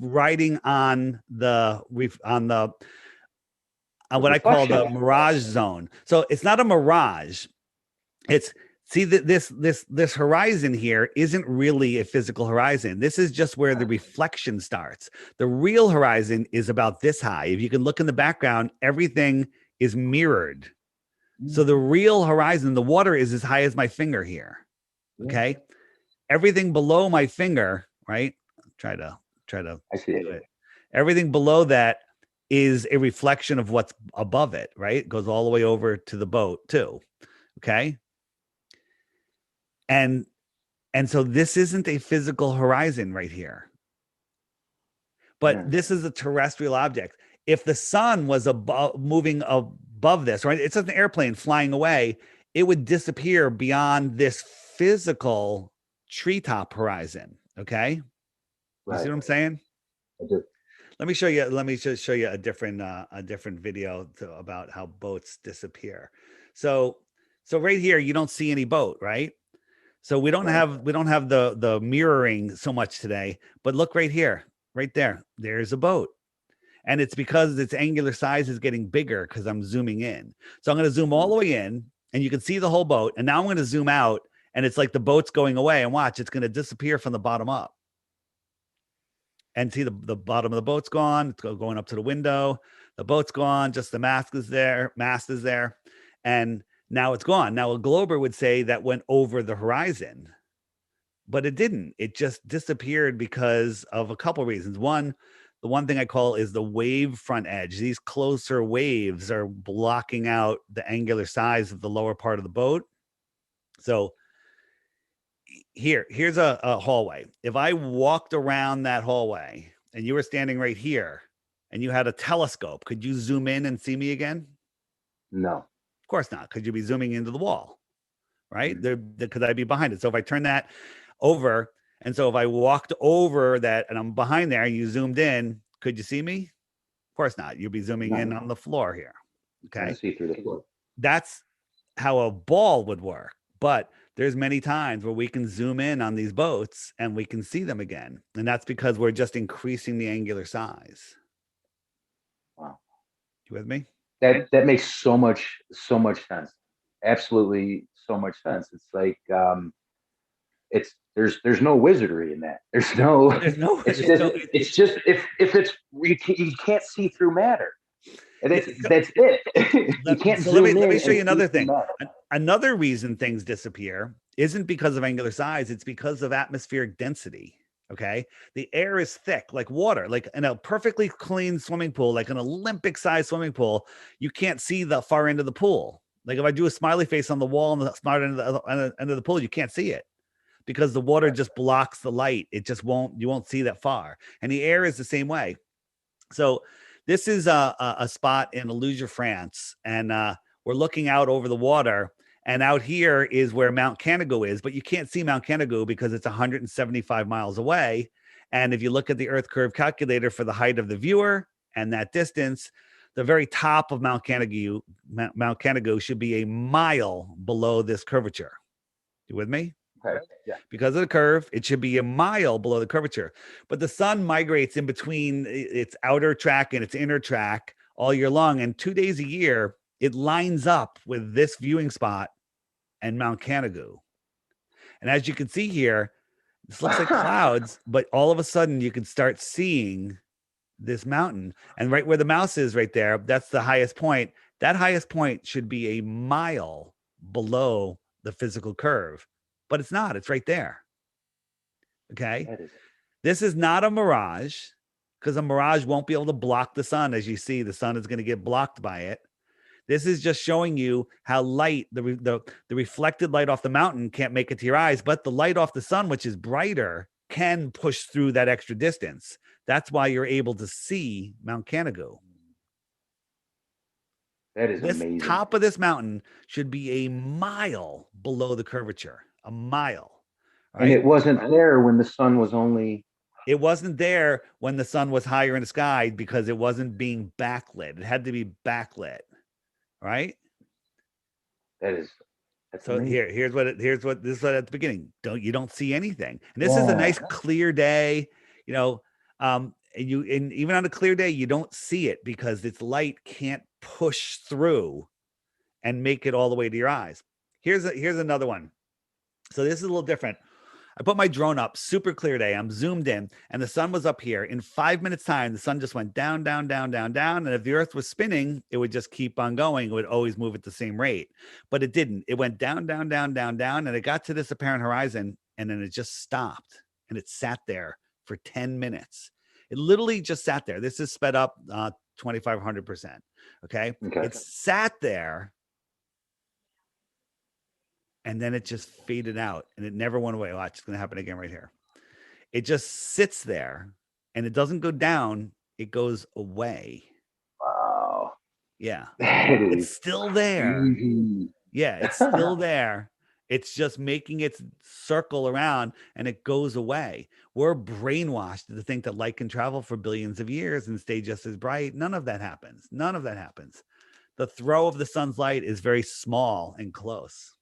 riding on the what I call the mirage zone. So it's not a mirage. It's see that this horizon here isn't really a physical horizon. This is just where the reflection starts. The real horizon is about this high. If you can look in the background, everything is mirrored. So the real horizon, the water is as high as my finger here. Okay. Everything below my finger, right? Try to I see it. Everything below that is a reflection of what's above it, right? It goes all the way over to the boat too. Okay. And so this isn't a physical horizon right here, but this is a terrestrial object. If the sun was moving above this, right? It's an airplane flying away, it would disappear beyond this physical treetop horizon. Okay. You see what I'm saying? I do. Let me show you. Let me just show you a different video about how boats disappear. So right here, you don't see any boat, right? So we don't have the mirroring so much today. But look right here, right there. There's a boat, and it's because its angular size is getting bigger because I'm zooming in. So I'm going to zoom all the way in, and you can see the whole boat. And now I'm going to zoom out, and it's like the boat's going away. And watch, it's going to disappear from the bottom up. And see the bottom of the boat's gone. It's going up to the window. The boat's gone. Just the mast is there. And now it's gone. Now a glober would say that went over the horizon, but it didn't. It just disappeared because of a couple of reasons. One, the one thing I call is the wave front edge. These closer waves are blocking out the angular size of the lower part of the boat. So here's a hallway. If I walked around that hallway and you were standing right here and you had a telescope, could you zoom in and see me again? No. Of course not, because you'd be zooming into the wall, right? Because I'd be behind it. So if I turn that over, and so if I walked over that and I'm behind there and you zoomed in, could you see me? Of course not. You'd be zooming in on the floor here. Okay. See through the floor. That's how a ball would work. But there's many times where we can zoom in on these boats and we can see them again. And that's because we're just increasing the angular size. Wow. You with me? That makes so much sense. Absolutely so much sense. It's like there's no wizardry in that. It's just if it's you can't see through matter. And that's it. You can't so zoom let me in show you another thing. matter. Another reason things disappear isn't because of angular size, it's because of atmospheric density. Okay. The air is thick like water, like in a perfectly clean swimming pool, like an Olympic sized swimming pool. You can't see the far end of the pool. Like if I do a smiley face on the wall and the smart end of the pool, you can't see it because the water just blocks the light. It just you won't see that far. And the air is the same way. So this is a spot in Aluja, France, and we're looking out over the water. And out here is where Mount Canigou is, but you can't see Mount Canigou because it's 175 miles away. And if you look at the Earth curve calculator for the height of the viewer and that distance, the very top of Mount Canigou should be a mile below this curvature. You with me? Okay. Yeah. Because of the curve, it should be a mile below the curvature. But the sun migrates in between its outer track and its inner track all year long. And 2 days a year, it lines up with this viewing spot and Mount Canigou. And as you can see here, this looks like clouds, but all of a sudden you can start seeing this mountain. And right where the mouse is right there, that's the highest point. That highest point should be a mile below the physical curve. But it's not. It's right there. Okay. This is not a mirage because a mirage won't be able to block the sun. As you see, the sun is going to get blocked by it. This is just showing you how light, the reflected light off the mountain can't make it to your eyes, but the light off the sun, which is brighter, can push through that extra distance. That's why you're able to see Mount Canigou. That is This amazing. top of this mountain should be a mile below the curvature, a mile. Right? And it wasn't there when the sun was only. It wasn't there when the sun was higher in the sky because it wasn't being backlit. It had to be backlit, right? That's so amazing. Here's what this is at the beginning. You don't see anything, and this is a nice clear day, you know. And even on a clear day, you don't see it because its light can't push through and make it all the way to your eyes. Here's another one. So this is a little different. I put my drone up, super clear day. I'm zoomed in, and the sun was up here. In 5 minutes time, the sun just went down, down, down, down, down. And if the earth was spinning, it would just keep on going. It would always move at the same rate, but it didn't. It went down, down, down, down, down. And it got to this apparent horizon, and then it just stopped, and it sat there for 10 minutes. It literally just sat there. This is sped up 2,500%. Okay. It sat there, and then it just faded out, and it never went away. Watch, it's going to happen again right here. It just sits there, and it doesn't go down. It goes away. Wow. Yeah. It's still there. Yeah, it's still there. It's just making its circle around, and it goes away. We're brainwashed to think that light can travel for billions of years and stay just as bright. None of that happens. None of that happens. The throw of the sun's light is very small and close.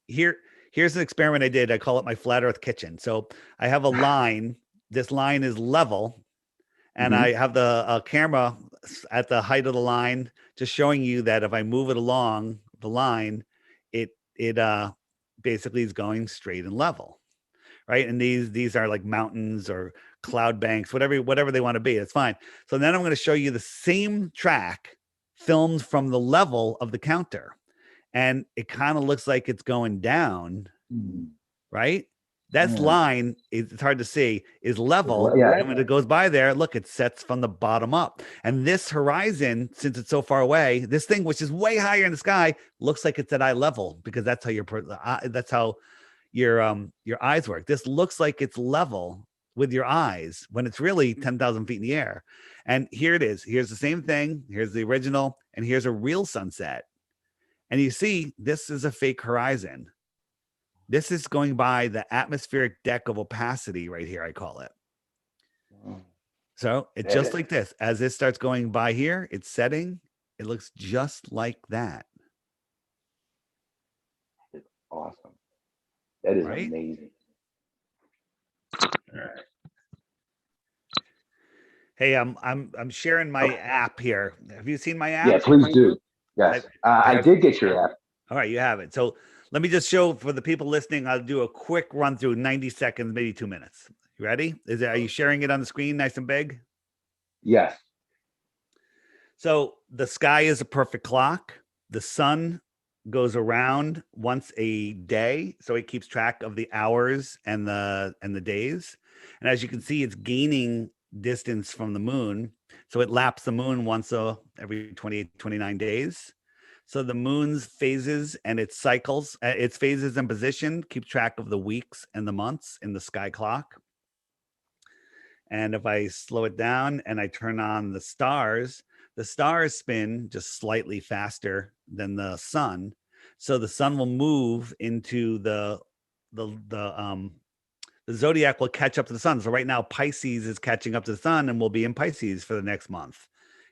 Here's an experiment I did. I call it my flat earth kitchen. So I have a line. This line is level, and I have the camera at the height of the line, just showing you that if I move it along the line, it basically is going straight and level, right? And these are like mountains or cloud banks, whatever they want to be. It's fine. So then I'm going to show you the same track filmed from the level of the counter. And it kind of looks like it's going down, right? That line, it's hard to see, is level. And when it goes by there, look, it sets from the bottom up. And this horizon, since it's so far away, this thing, which is way higher in the sky, looks like it's at eye level, because that's how your eyes work. This looks like it's level with your eyes when it's really 10,000 feet in the air. And here it is. Here's the same thing. Here's the original, and here's a real sunset. And you see, this is a fake horizon. This is going by the atmospheric deck of opacity right here, I call it. So it's just like this. As this starts going by here, it's setting. It looks just like that. It's awesome. That is amazing. All right. Hey, I'm sharing my app here. Have you seen my app? Yeah, please do. Yes, I did get your app. All right, you have it. So let me just show for the people listening. I'll do a quick run through, 90 seconds, maybe 2 minutes. You ready? Are you sharing it on the screen, nice and big? Yes. So the sky is a perfect clock. The sun goes around once a day, so it keeps track of the hours and the days. And as you can see, it's gaining distance from the moon. So it laps the moon once every 28, 29 days. So the moon's phases and its cycles, its phases and position keep track of the weeks and the months in the sky clock. And if I slow it down and I turn on the stars spin just slightly faster than the sun. So the sun will move into the zodiac will catch up to the sun. So right now, Pisces is catching up to the sun, and we'll be in Pisces for the next month.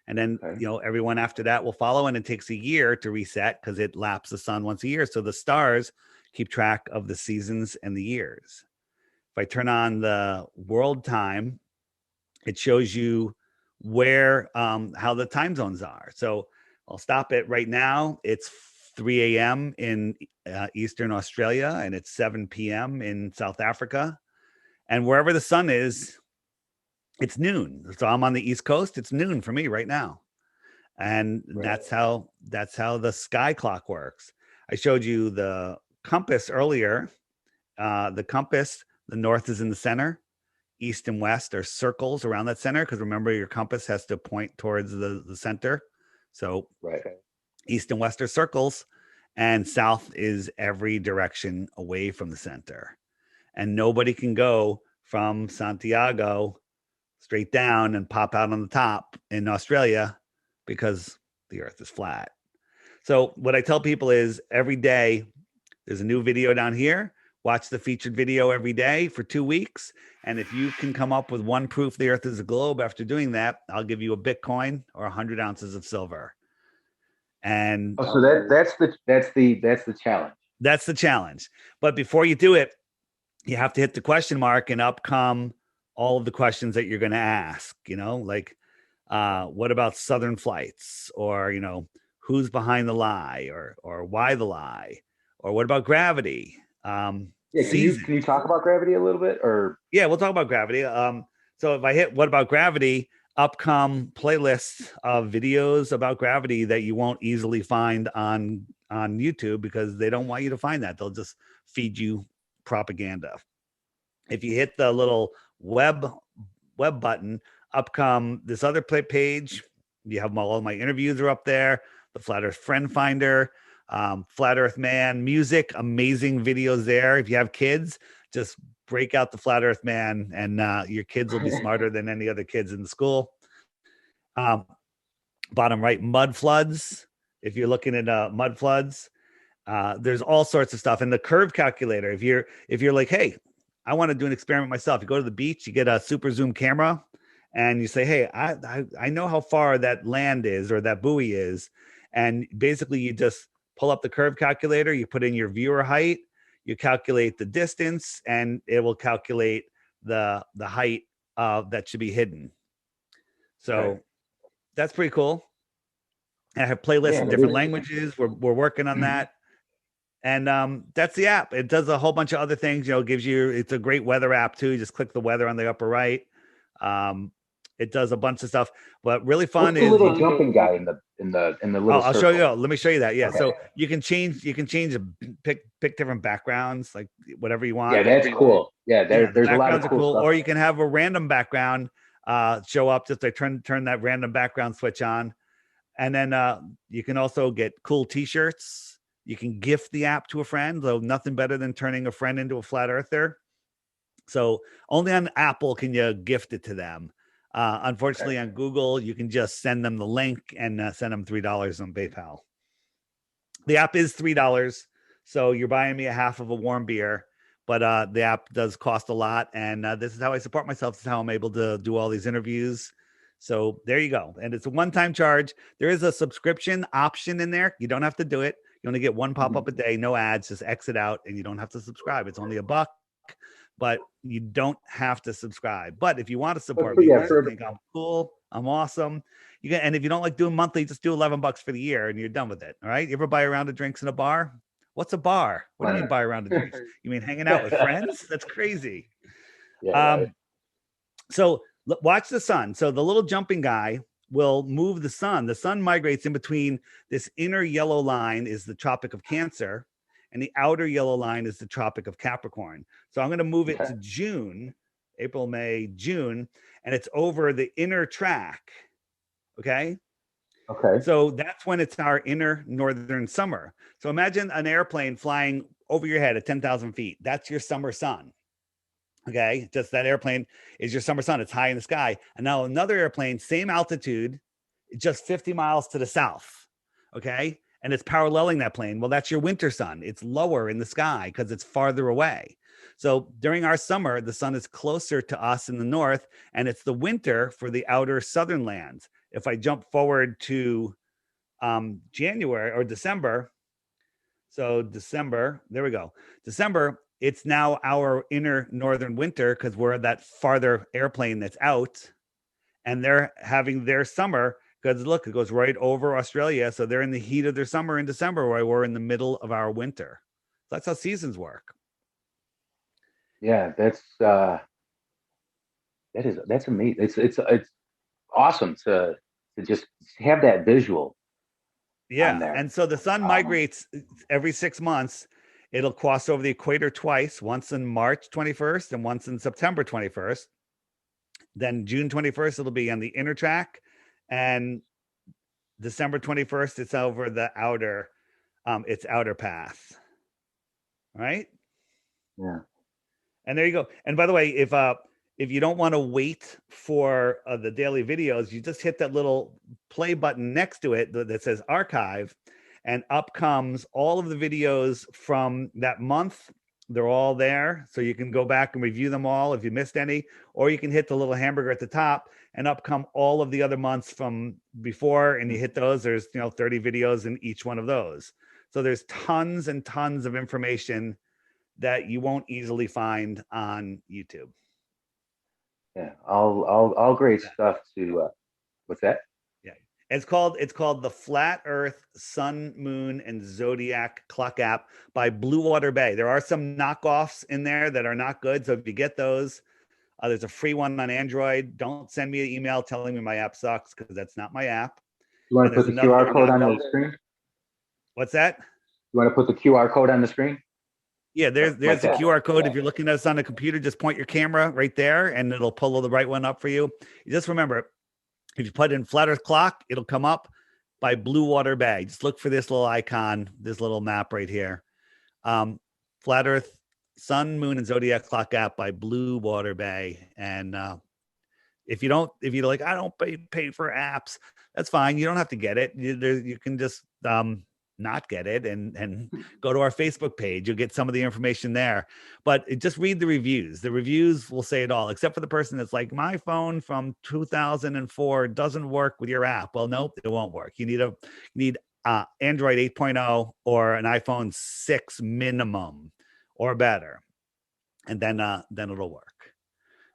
And then, everyone after that will follow, and it takes a year to reset because it laps the sun once a year. So the stars keep track of the seasons and the years. If I turn on the world time, it shows you where, how the time zones are. So I'll stop it right now. It's 3 a.m. in Eastern Australia, and it's 7 p.m. in South Africa. And wherever the sun is, it's noon. So I'm on the East Coast. It's noon for me right now. And that's how the sky clock works. I showed you the compass earlier. The compass, the north is in the center. East and west are circles around that center, because remember, your compass has to point towards the center. So Right. east and west are circles, and south is every direction away from the center. And nobody can go from Santiago straight down and pop out on the top in Australia because the earth is flat. So what I tell people is every day there's a new video down here. Watch the featured video every day for 2 weeks. And if you can come up with one proof the earth is a globe after doing that, I'll give you a Bitcoin or 100 ounces of silver. And so that's the challenge. that's the challenge. But before you do it, you have to hit the question mark, and up come all of the questions that you're going to ask, like what about Southern flights, or who's behind the lie, or why the lie, or what about gravity? Yeah, can you talk about gravity a little bit, or Yeah, we'll talk about gravity. So if I hit what about gravity, up come playlists of videos about gravity that you won't easily find on YouTube, because they don't want you to find that. They'll just feed you propaganda. If you hit the little web button, up come this other page. You have all of my interviews are up there. The Flat Earth Friend Finder, Flat Earth Man, music, amazing videos there. If you have kids, just break out the Flat Earth Man, and your kids will be smarter than any other kids in the school. Bottom right, mud floods. If you're looking at mud floods, there's all sorts of stuff. And the curve calculator, if you're like, hey, I want to do an experiment myself, you go to the beach, you get a super zoom camera, and you say, hey, I know how far that land is, or that buoy is. And basically you just pull up the curve calculator, you put in your viewer height, you calculate the distance, and it will calculate the height that should be hidden. So that's pretty cool. I have playlists in different languages. We're working on that. And that's the app. It does a whole bunch of other things. It's a great weather app too. You just click the weather on the upper right. It does a bunch of stuff, but really fun. What's the little jumping guy in the little? I'll show you. Let me show you that. Yeah. Okay. So you can change, pick different backgrounds, like whatever you want. Yeah, that's cool. Yeah, there's a lot of cool stuff. Or you can have a random background show up. Just like turn that random background switch on, and then you can also get cool T-shirts. You can gift the app to a friend, though nothing better than turning a friend into a flat earther. So only on Apple can you gift it to them. Unfortunately, on Google, you can just send them the link and send them $3 on PayPal. The app is $3, so you're buying me a half of a warm beer, but the app does cost a lot, and this is how I support myself. This is how I'm able to do all these interviews. So there you go. And it's a one-time charge. There is a subscription option in there. You don't have to do it. You only get one pop-up a day, no ads, just exit out, and you don't have to subscribe. It's only $1, but you don't have to subscribe. But if you want to support me, you think I'm cool, I'm awesome, you can. And if you don't like doing monthly, just do $11 for the year and you're done with it. All right. You ever buy a round of drinks in a bar? What's a bar? What do you mean buy a round of drinks? You mean hanging out with friends? That's crazy. Yeah, so watch the sun. So the little jumping guy will move the sun. The sun migrates in between. This inner yellow line is the Tropic of Cancer, and the outer yellow line is the Tropic of Capricorn. So I'm going to move it to June, April, May, June, and it's over the inner track. Okay. So that's when it's our inner northern summer. So imagine an airplane flying over your head at 10,000 feet. That's your summer sun. Okay. Just that airplane is your summer sun. It's high in the sky. And now another airplane, same altitude, just 50 miles to the south. Okay. And it's paralleling that plane. Well, that's your winter sun. It's lower in the sky because it's farther away. So during our summer, the sun is closer to us in the north, and it's the winter for the outer southern lands. If I jump forward to January or December, so December, there we go. December, it's now our inner northern winter because we're that farther airplane that's out, and they're having their summer because look, it goes right over Australia. So they're in the heat of their summer in December, while we're in the middle of our winter. So that's how seasons work. Yeah, that's amazing. It's awesome to just have that visual. Yeah, and so the sun migrates every 6 months. It'll cross over the equator twice, once in March 21st and once in September 21st. Then June 21st, it'll be on the inner track, and December 21st, it's over the outer path. Right? Yeah. And there you go. And by the way, if you don't want to wait for the daily videos, you just hit that little play button next to it that says archive, and up comes all of the videos from that month. They're all there. So you can go back and review them all if you missed any, or you can hit the little hamburger at the top and up come all of the other months from before. And you hit those, there's, 30 videos in each one of those. So there's tons and tons of information that you won't easily find on YouTube. Yeah. All great stuff to, what's that? Yeah. It's called the Flat Earth Sun, Moon, and Zodiac Clock app by Blue Water Bay. There are some knockoffs in there that are not good. So if you get those, there's a free one on Android. Don't send me an email telling me my app sucks, because that's not my app. You want to put the QR code on the screen? What's that? You want to put the QR code on the screen? Yeah, there's the QR code. If you're looking at us on the computer, just point your camera right there and it'll pull the right one up for you. You just remember, if you put in Flat Earth Clock, it'll come up by Blue Water Bay. Just look for this little icon, this little map right here. Flat Earth Sun, Moon, and Zodiac Clock app by Blue Water Bay. And if you're like, I don't pay for apps, that's fine. You don't have to get it. You can just not get it and go to our Facebook page. You'll get some of the information there, but just read the reviews. The reviews will say it all, except for the person that's like, my phone from 2004 doesn't work with your app. Well, nope, it won't work. You need Android 8.0 or an iPhone 6 minimum or better, and then it'll work.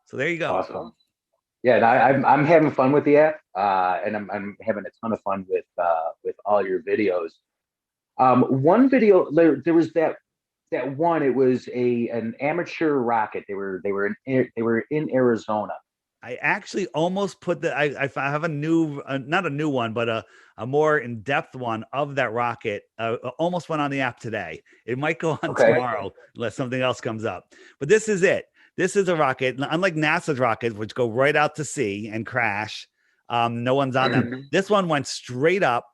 So there you go. Awesome. Yeah, and I'm having fun with the app, and I'm having a ton of fun with all your videos. One video, there was that one. It was an amateur rocket. They were in Arizona. I actually almost put I have a new, not a new one, but a more in-depth one of that rocket. Almost went on the app today. It might go on tomorrow unless something else comes up. But this is it. This is a rocket, unlike NASA's rockets, which go right out to sea and crash. No one's on them. This one went straight up.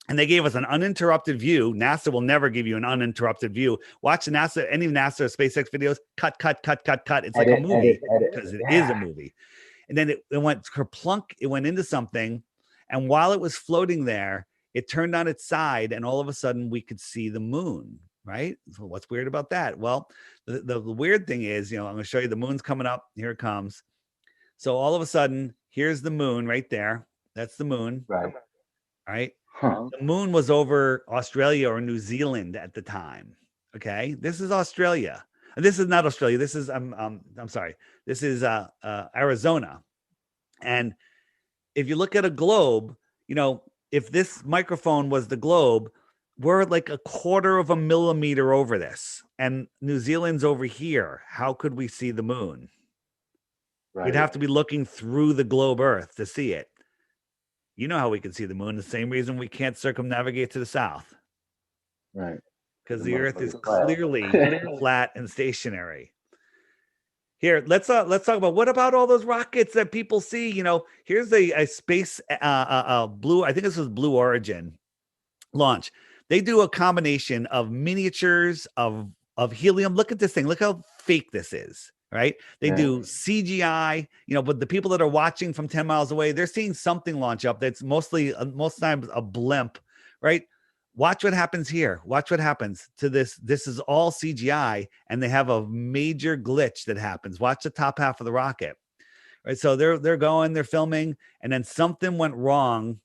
And they gave us an uninterrupted view. NASA will never give you an uninterrupted view. Watch any NASA SpaceX videos. Cut. It's like a movie, because it is a movie. And then it went kerplunk. It went into something. And while it was floating there, it turned on its side. And all of a sudden, we could see the moon, right? So what's weird about that? Well, the weird thing is, I'm going to show you the moon's coming up. Here it comes. So all of a sudden, here's the moon right there. That's the moon. Right. Right. Huh. The moon was over Australia or New Zealand at the time. Okay, this is Australia. This is not Australia. This is I'm sorry. This is Arizona. And if you look at a globe, if this microphone was the globe, we're like a quarter of a millimeter over this, and New Zealand's over here. How could we see the moon? Right. We'd have to be looking through the globe Earth to see it. You know how we can see the moon, the same reason we can't circumnavigate to the south. Right. Because the Earth is clearly flat and stationary. Here, let's talk about, what about all those rockets that people see? Here's a space Blue, I think this was Blue Origin launch. They do a combination of miniatures of helium. Look at this thing. Look how fake this is. Right? They do CGI, but the people that are watching from 10 miles away, they're seeing something launch up that's most times a blimp, right? Watch what happens here. Watch what happens to this. This is all CGI, and they have a major glitch that happens. Watch the top half of the rocket. Right? So they're filming, and then something went wrong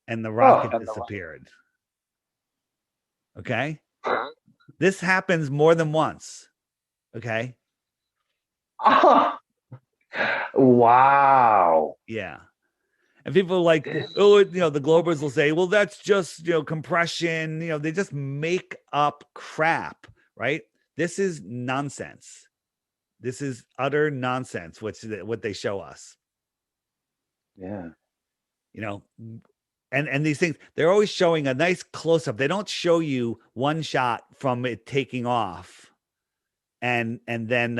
and the rocket disappeared. Okay? This happens more than once. Okay? Oh, wow. Yeah. And people are like, oh, the Globers will say, well, that's just, compression. They just make up crap, right? This is nonsense. This is utter nonsense, what they show us. Yeah. And these things, they're always showing a nice close up. They don't show you one shot from it taking off and then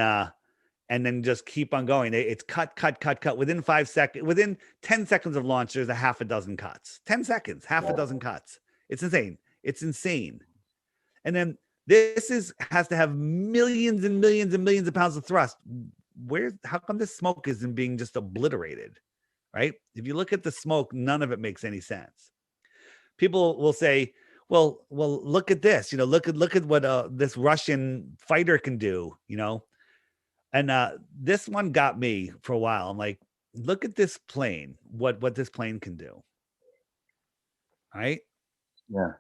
and then just keep on going. It's cut, cut, cut, cut. Within 5 seconds, within 10 seconds of launch, there's a half a dozen cuts. 10 seconds, half a dozen cuts. It's insane. It's insane. And then has to have millions and millions and millions of pounds of thrust. How come this smoke isn't being just obliterated? Right? If you look at the smoke, none of it makes any sense. People will say, well, look at this, look at what this Russian fighter can do, and this one got me for a while. I'm like, look at this plane, what this plane can do. Right? Yeah.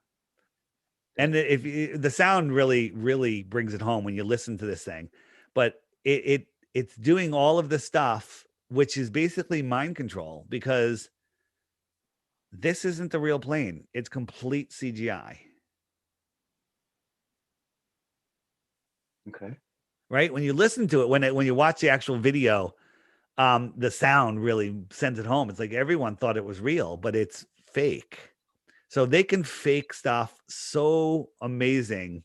And if the sound really brings it home when you listen to this thing, but it's doing all of the stuff, which is basically mind control, because this isn't the real plane. It's complete CGI. Okay. Right? When you listen to it, when you watch the actual video, the sound really sends it home. It's like everyone thought it was real, but it's fake. So they can fake stuff so amazing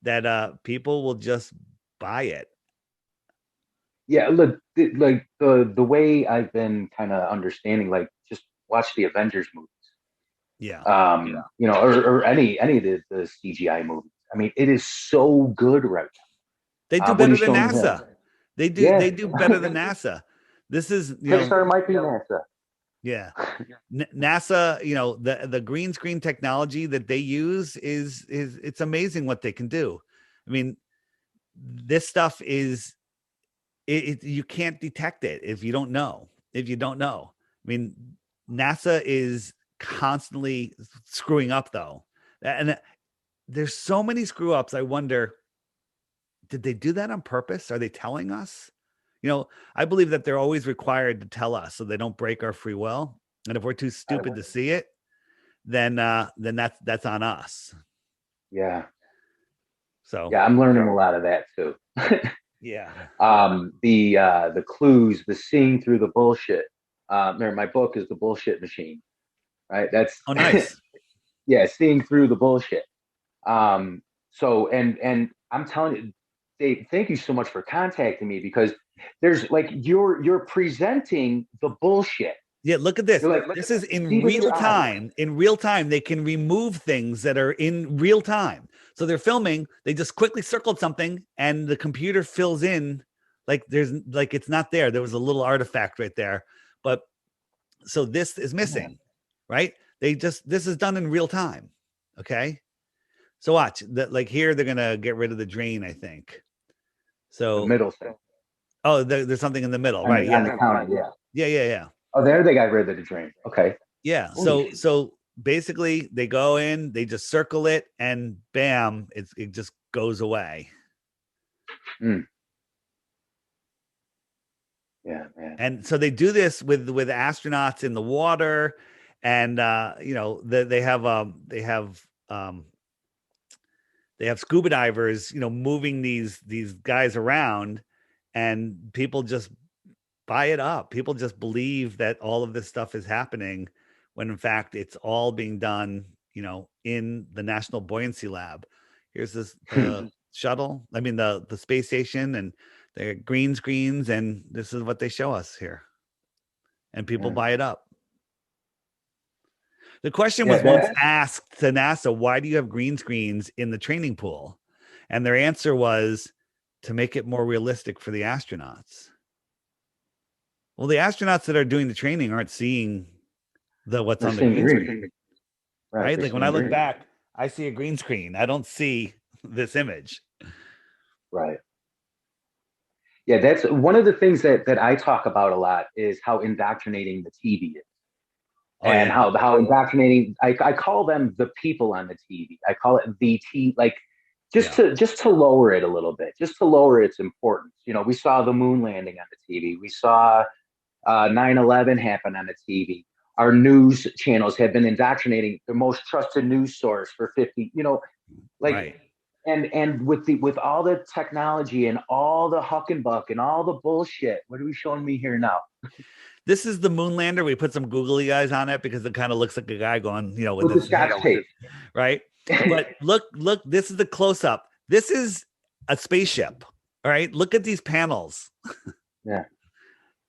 that people will just buy it. Yeah, look, like the way I've been kind of understanding, like just watch the Avengers movies. Yeah. Or any of the CGI movies. I mean, it is so good right now. They do better than NASA. They do better than NASA. This is, Pixar might be NASA. Yeah. NASA, the green screen technology that they use is it's amazing what they can do. I mean, this stuff is you can't detect it if you don't know. I mean, NASA is constantly screwing up though. And there's so many screw ups. I wonder, did they do that on purpose? Are they telling us? I believe that they're always required to tell us so they don't break our free will. And if we're too stupid to see it, then that's on us. Yeah. So yeah, I'm learning a lot of that too. Yeah. The clues, the seeing through the bullshit. My book is The Bullshit Machine. Right. That's nice. Yeah, seeing through the bullshit. So and I'm telling you, Dave, thank you so much for contacting me, because there's like you're presenting the bullshit. Yeah, look at this. Like, this is in real time. In real time, they can remove things that are in real time. So they're filming, they just quickly circled something and the computer fills in like it's not there. There was a little artifact right there. But so this is missing, right? This is done in real time. Okay. So watch that, like here, they're gonna get rid of the drain, I think. So the middle thing. Oh, there's something in the middle, right? Yeah. Yeah. Oh, there they got rid of the drain. Okay. Yeah. So basically they go in, they just circle it, and bam, it just goes away. Yeah, man. And so they do this with astronauts in the water, and they have scuba divers, moving these guys around, and people just buy it up. People just believe that all of this stuff is happening, when in fact it's all being done, in the National Buoyancy Lab. Here's this shuttle. I mean, the space station, and they're green screens, and this is what they show us here. And people buy it up. The question was once asked to NASA, why do you have green screens in the training pool? And their answer was to make it more realistic for the astronauts. Well, the astronauts that are doing the training aren't seeing what's on the green screen. Right? Like when I look back, I see a green screen. I don't see this image. Right. Yeah, that's one of the things that I talk about a lot, is how indoctrinating the TV is. How indoctrinating, I call them the people on the TV. I call it the T, like just to lower it a little bit, just to lower its importance. We saw the moon landing on the TV. We saw 9/11 happen on the TV. Our news channels have been indoctrinating the most trusted news source for 50, right. And with all the technology and all the huck and buck and all the bullshit, what are we showing me here now? This is the moon lander. We put some googly eyes on it because it kind of looks like a guy going, with the Scotch tape, right? But look, this is the close up. This is a spaceship. All right, look at these panels. Yeah.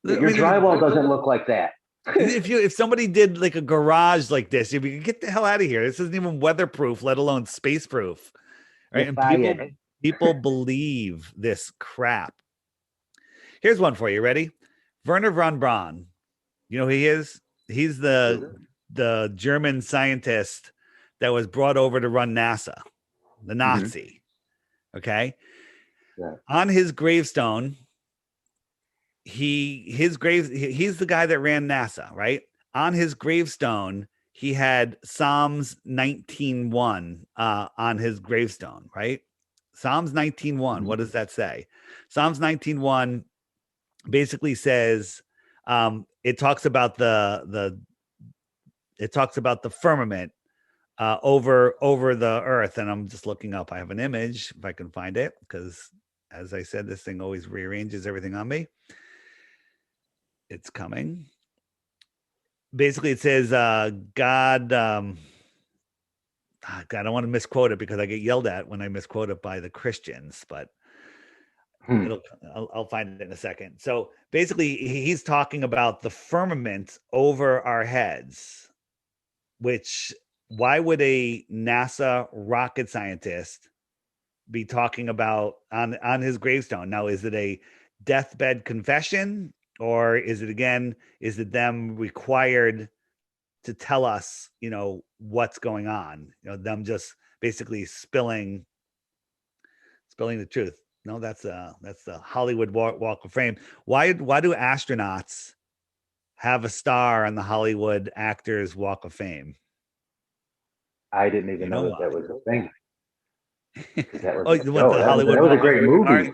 I Your mean, drywall doesn't look like that. if somebody did like a garage like this, if you could get the hell out of here. This isn't even weatherproof, let alone space proof. Right. Get And by it. people believe this crap. Here's one for you. Ready? Werner von Braun. You know who he is? He's the German scientist that was brought over to run NASA, the Nazi. Okay. Yeah. On his gravestone, he's the guy that ran NASA, right? On his gravestone, he had Psalms 19:1 on his gravestone, right? Psalms 19:1. What does that say? Psalms 19:1 basically says it talks about the firmament over the earth. And I'm just looking up. I have an image if I can find it, because as I said, this thing always rearranges everything on me. It's coming. Basically, it says God. God, I don't want to misquote it because I get yelled at when I misquote it by the Christians, but I'll find it in a second. So basically, he's talking about the firmament over our heads, which why would a NASA rocket scientist be talking about on his gravestone? Now, is it a deathbed confession, or is it them required to tell us, what's going on? Them just basically spilling the truth. No, that's the Hollywood Walk of Fame. Why do astronauts have a star on the Hollywood Actors Walk of Fame? I didn't even know that was a thing. That was the Hollywood that was a great movie.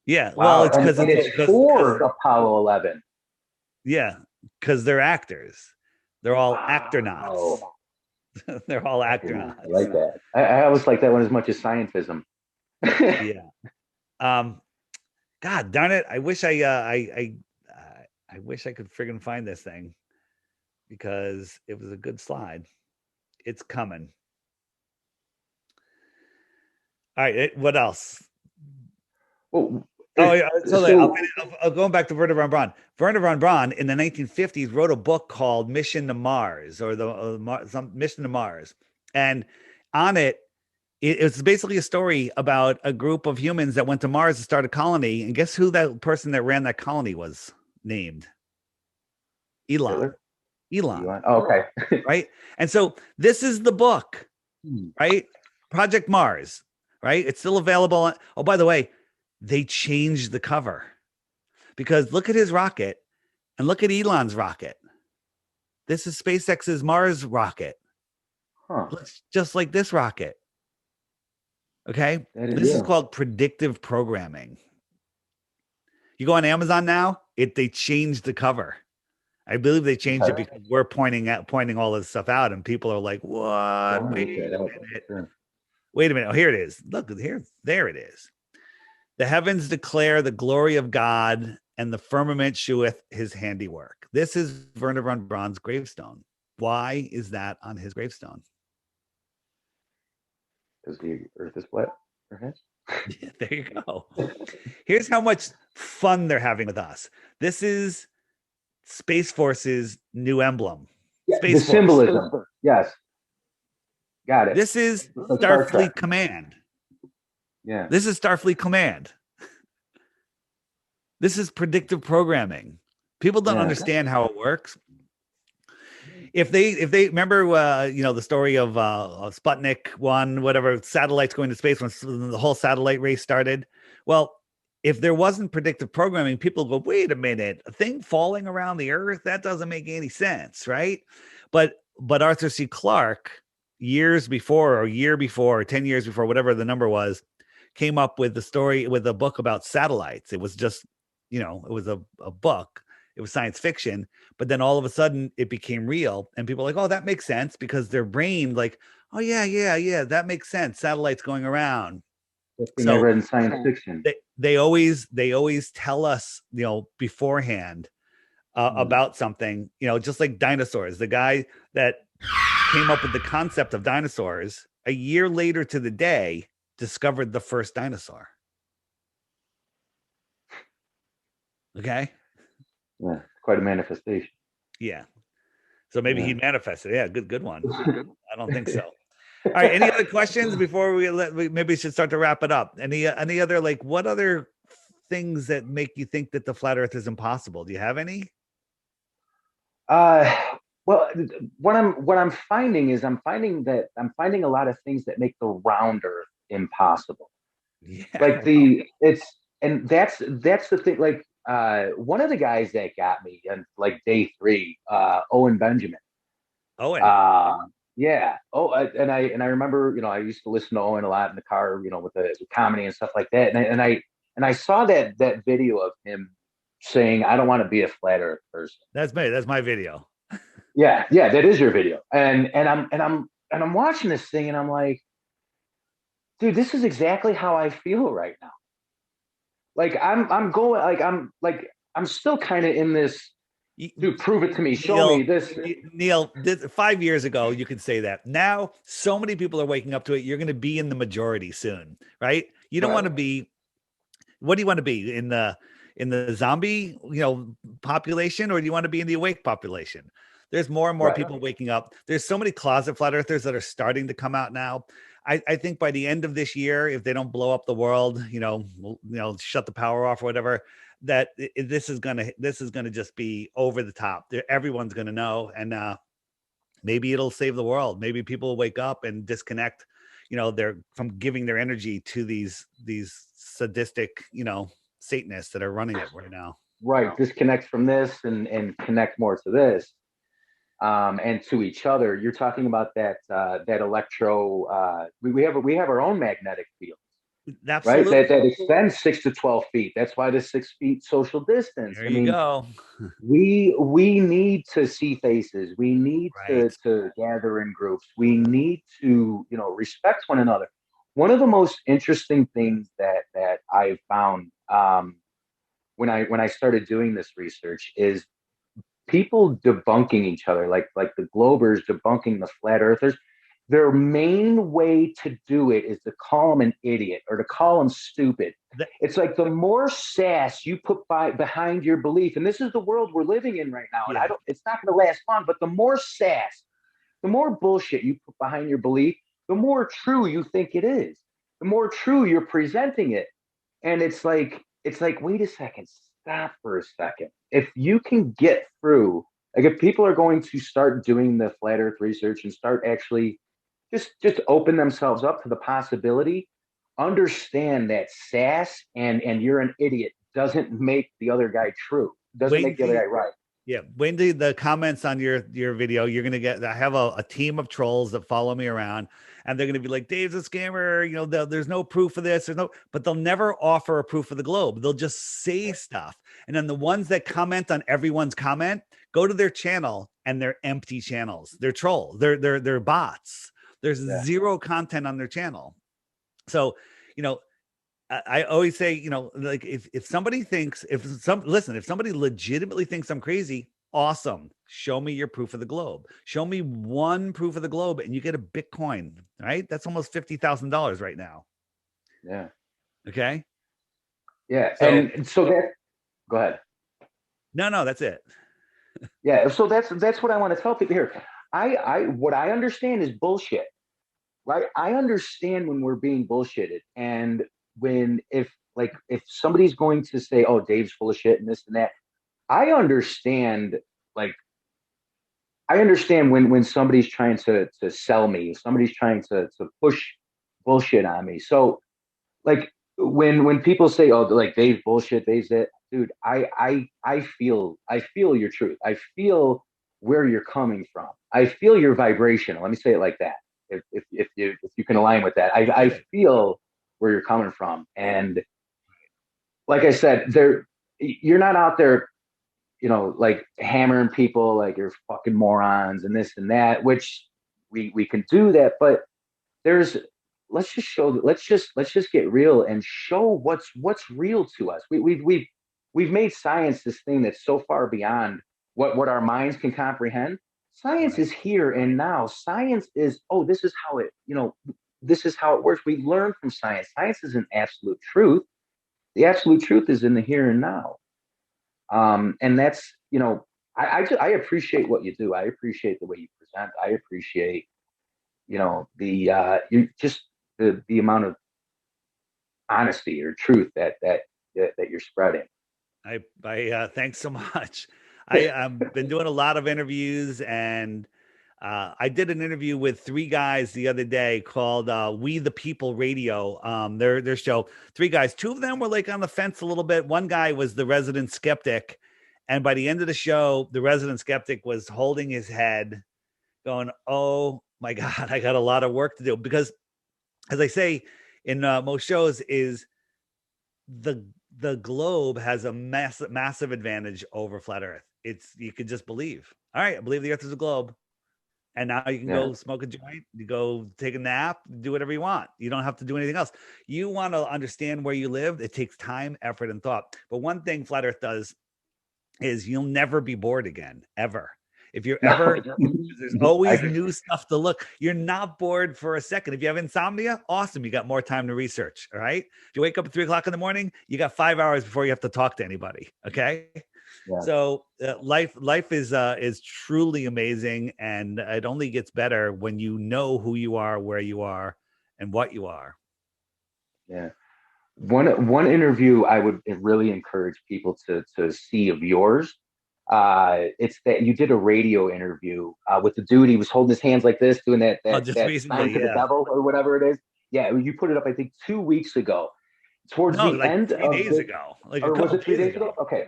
Yeah, wow. Well, it's because it's for Apollo 11. Yeah, because they're actors. They're all actronauts. They're all actronauts. I like that. I always like that one as much as scientism. Yeah. God darn it! I wish I wish I could friggin' find this thing, because it was a good slide. It's coming. All right. What else? Well, I'll going back to Werner von Braun. Werner von Braun in the 1950s wrote a book called Mission to Mars, or some Mission to Mars, and on it was basically a story about a group of humans that went to Mars to start a colony. And guess who that person that ran that colony was named? Elon. Oh, okay. Right. And so this is the book, right? Project Mars, right? It's still available. Oh, by the way, they changed the cover, because look at his rocket and look at Elon's rocket. This is SpaceX's Mars rocket. Looks just like this rocket. Okay. This is called predictive programming. You go on Amazon now, they changed the cover. I believe they changed it because we're pointing all this stuff out, and people are like, what? Wait a minute. Oh, here it is. Look, there it is. The heavens declare the glory of God, and the firmament sheweth his handiwork. This is Werner von Braun's gravestone. Why is that on his gravestone? Because the earth is flat. Yeah, there you go. Here's how much fun they're having with us. This is Space Force's new emblem. Yeah, the symbolism. Yes. Got it. This is Starfleet Command. Yeah. This is Starfleet Command. This is predictive programming. People don't understand how it works. If they remember, the story of Sputnik 1, whatever, satellites going to space when the whole satellite race started. Well, if there wasn't predictive programming, people go, wait a minute, a thing falling around the Earth? That doesn't make any sense, right? But Arthur C. Clarke, years before, or 10 years before, whatever the number was, came up with a book about satellites. It was just, it was a book. It was science fiction, but then all of a sudden it became real, and people are like, oh, that makes sense, because their brain like, oh yeah, that makes sense. Satellites going around. So I read in science fiction. They always tell us, beforehand about something, just like dinosaurs. The guy that came up with the concept of dinosaurs, a year later to the day, discovered the first dinosaur. Okay. Yeah, quite a manifestation. Yeah. So maybe he Yeah. manifested. Yeah, good one. I don't think so. All right. Any other questions before maybe we should start to wrap it up? Any other, like, what other things that make you think that the flat earth is impossible? Do you have any? Uh, well, what I'm finding is I'm finding a lot of things that make the round earth impossible. Yeah. Like that's the thing. Like one of the guys that got me on like day three, Owen Benjamin. Owen. Uh, yeah. And I remember, I used to listen to Owen a lot in the car, with the comedy and stuff like that. And I saw that video of him saying, "I don't want to be a flat earth person." That's me. That's my video. Yeah, yeah, that is your video. And I'm watching this thing and I'm like, dude, this is exactly how I feel right now. Like I'm still kind of in this, dude, prove it to me, show Neil, me this. Neil, 5 years ago, you could say that. Now, so many people are waking up to it. You're going to be in the majority soon, right? You don't want to be. What do you want to be in the zombie, population, or do you want to be in the awake population? There's more and more Right. people waking up. There's so many closet flat earthers that are starting to come out now. I think by the end of this year, if they don't blow up the world, shut the power off or whatever, that this is gonna just be over the top. Everyone's gonna know, and maybe it'll save the world. Maybe people will wake up and disconnect, they're from giving their energy to these sadistic, Satanists that are running it right now. Right. Disconnect from this and connect more to this, and to each other. You're talking about that electro. We have our own magnetic field, right? Absolutely. That extends 6 to 12 feet. That's why the 6 feet social distance. There I you mean, go. we need to see faces. We need Right. to gather in groups. We need to respect one another. One of the most interesting things that I've found, when I started doing this research is people debunking each other, like the Globers debunking the flat earthers. Their main way to do it is to call them an idiot or to call them stupid. That- It's like the more sass you put behind your belief, and this is the world we're living in right now, and I yeah. don't it's not going to last long, but the more sass, the more bullshit you put behind your belief, the more true you think it is, the more true you're presenting it. And it's like, wait a second, stop for a second. If you can get through, like if people are going to start doing the flat earth research and start actually just open themselves up to the possibility, understand that sass and you're an idiot doesn't make the other guy true, doesn't make the other guy Wendy, right. yeah. Wendy, the comments on your video, you're gonna get. I have a team of trolls that follow me around, and they're gonna be like, "Dave's a scammer." There's no proof of this. But they'll never offer a proof of the globe. They'll just say stuff, and then the ones that comment on everyone's comment go to their channel, and they're empty channels. They're trolls. They're bots. There's Yeah. zero content on their channel. So, you know, I always say, like if somebody thinks, if somebody legitimately thinks I'm crazy, awesome. Show me your proof of the globe. Show me one proof of the globe and you get a Bitcoin, right? That's almost $50,000 right now. Yeah. Okay. Yeah. So And so that go ahead. no, that's it. Yeah. So that's what I want to tell people here. I what I understand is bullshit. Right? I understand when we're being bullshitted, and when if somebody's going to say, "Oh, Dave's full of shit" and this and that, I understand. Like I understand when somebody's trying to sell me, somebody's trying to push bullshit on me. So like when people say, "Oh, like Dave's bullshit," Dave's it, dude. I feel your truth. I feel where you're coming from. I feel your vibration. Let me say it like that. If you can align with that, I Good. feel where you're coming from. And like I said, you're not out there, like hammering people like you're fucking morons and this and that, which we can do that, but there's let's just get real and show what's real to us. We've made science this thing that's so far beyond what our minds can comprehend. Science Right. is here and now. Science is, oh, this is how it works. We learn from science. Science isn't absolute truth. The absolute truth is in the here and now. And that's, I appreciate what you do. I appreciate the way you present. I appreciate, you just the amount of honesty or truth that you're spreading. I thanks so much. I've been doing a lot of interviews, and I did an interview with three guys the other day called We the People Radio. Their show. Three guys. Two of them were like on the fence a little bit. One guy was the resident skeptic, and by the end of the show, the resident skeptic was holding his head, going, "Oh my God, I got a lot of work to do." Because, as I say in most shows, is the globe has a massive advantage over flat Earth. You could just believe. All right, I believe the Earth is a globe. And now you can go smoke a joint, you go take a nap, do whatever you want. You don't have to do anything else. You want to understand where you live. It takes time, effort, and thought. But one thing Flat Earth does is you'll never be bored again, ever. If you're ever, there's always new stuff to look. You're not bored for a second. If you have insomnia, awesome. You got more time to research. All right. If you wake up at 3 o'clock in the morning, you got 5 hours before you have to talk to anybody. Okay. Yeah. So life is truly amazing, and it only gets better when you know who you are, where you are, and what you are. Yeah. One interview I would really encourage people to see of yours. It's that you did a radio interview with the dude. He was holding his hands like this, doing that recently, sign to the devil or whatever it is. Yeah, you put it up, I think, 2 weeks ago. Towards the end 3 days ago. Like or was it 3 days ago? Okay.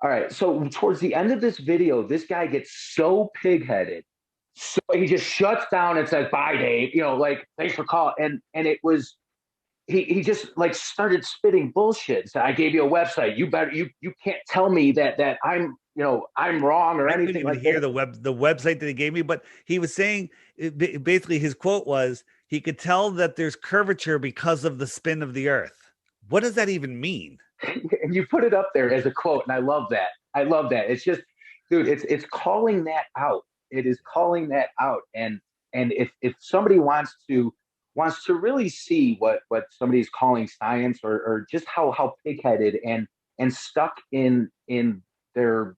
All right. So towards the end of this video, this guy gets so pigheaded. So he just shuts down and says, "Bye, Dave. Like, thanks for calling." And it was he just like started spitting bullshit. So I gave you a website. You can't tell me that I'm I'm wrong or anything like that. I couldn't even hear the website that he gave me, but he was saying basically his quote was he could tell that there's curvature because of the spin of the Earth. What does that even mean? And you put it up there as a quote, and I love that. It's just, dude, it's calling that out. It is calling that out. And if somebody wants to really see what somebody's calling science, or just how pigheaded and stuck in their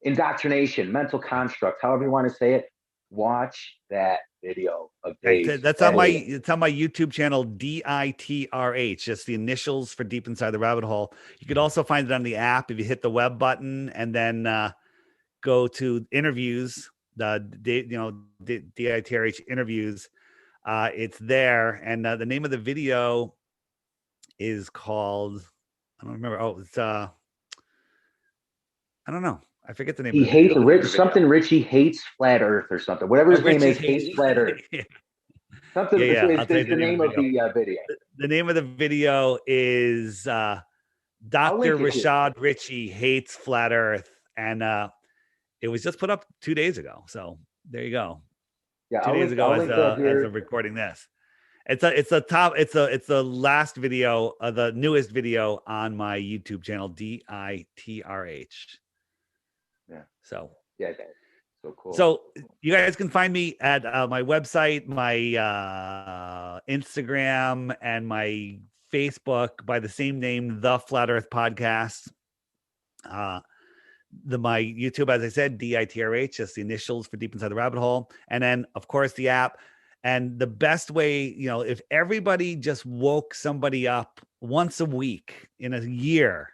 indoctrination, mental construct, however you want to say it, watch that video of Dave. It's on my YouTube channel, DITRH, just the initials for Deep Inside the Rabbit Hole. You could also find it on the app if you hit the web button and then go to interviews, DITRH interviews. It's there, and the name of the video is called, I don't remember. Oh, it's I don't know. I forget the name. He hates Richie hates flat Earth or something. Whatever his name is, hates flat Earth. Something. Yeah. It's the name of the video. The name of the video is Dr. Rashad Ritchie Hates Flat Earth, and it was just put up 2 days ago. So there you go. Yeah, 2 days ago as of recording this. It's the last video, the newest video on my YouTube channel, DITRH. Yeah. So yeah, so cool. So you guys can find me at my website, my Instagram, and my Facebook by the same name, The Flat Earth Podcast. My YouTube, as I said, DITRH, just the initials for Deep Inside the Rabbit Hole, and then of course the app. And the best way, if everybody just woke somebody up once a week in a year,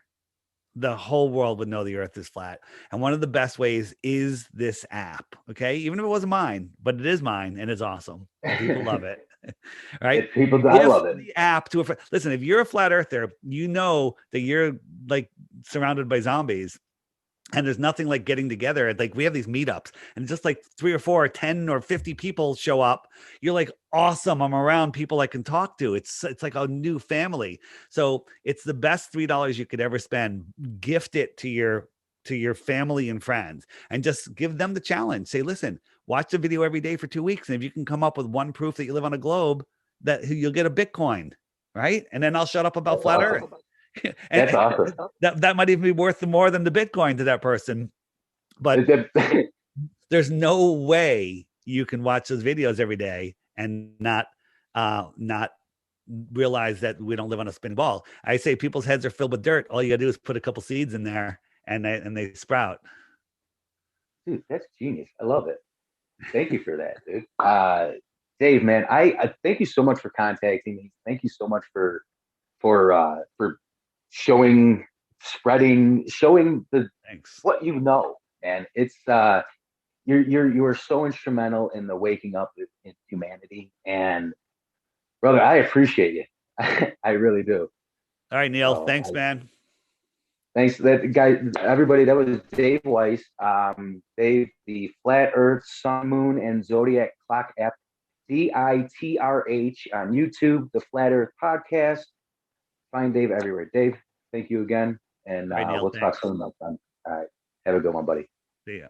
the whole world would know the Earth is flat. And one of the best ways is this app. Okay. Even if it wasn't mine, but it is mine and it's awesome. People love it. Right. I love it. The app listen, if you're a flat earther, you know that you're like surrounded by zombies. And there's nothing like getting together. Like we have these meetups and just like 3 or 4 or 10 or 50 people show up. You're like, awesome. I'm around people I can talk to. It's like a new family. So it's the best $3 you could ever spend. Gift it to your family and friends and just give them the challenge. Say, listen, watch the video every day for 2 weeks. And if you can come up with one proof that you live on a globe, that you'll get a Bitcoin. Right. And then I'll shut up about flat Earth. That's awesome. That might even be worth more than the Bitcoin to that person. But there's no way you can watch those videos every day and not realize that we don't live on a spinning ball. I say people's heads are filled with dirt. All you gotta do is put a couple seeds in there and they sprout. Dude, that's genius. I love it. Thank you for that, dude. Dave, man, I thank you so much for contacting me. Thank you so much for showing, spreading, showing the Thanks. what you know. And it's you are so instrumental in the waking up in humanity. And brother, I appreciate you. I really do. All right, Neil. So, Thanks, man. thanks, that guy, everybody. That was Dave Weiss. Dave, the Flat Earth, Sun, Moon, and Zodiac Clock app, DITRH on YouTube, the Flat Earth Podcast. Find Dave everywhere. Dave, thank you again, and All right, Neil, we'll talk thanks. soon, my friend. All right, have a good one, buddy. See ya.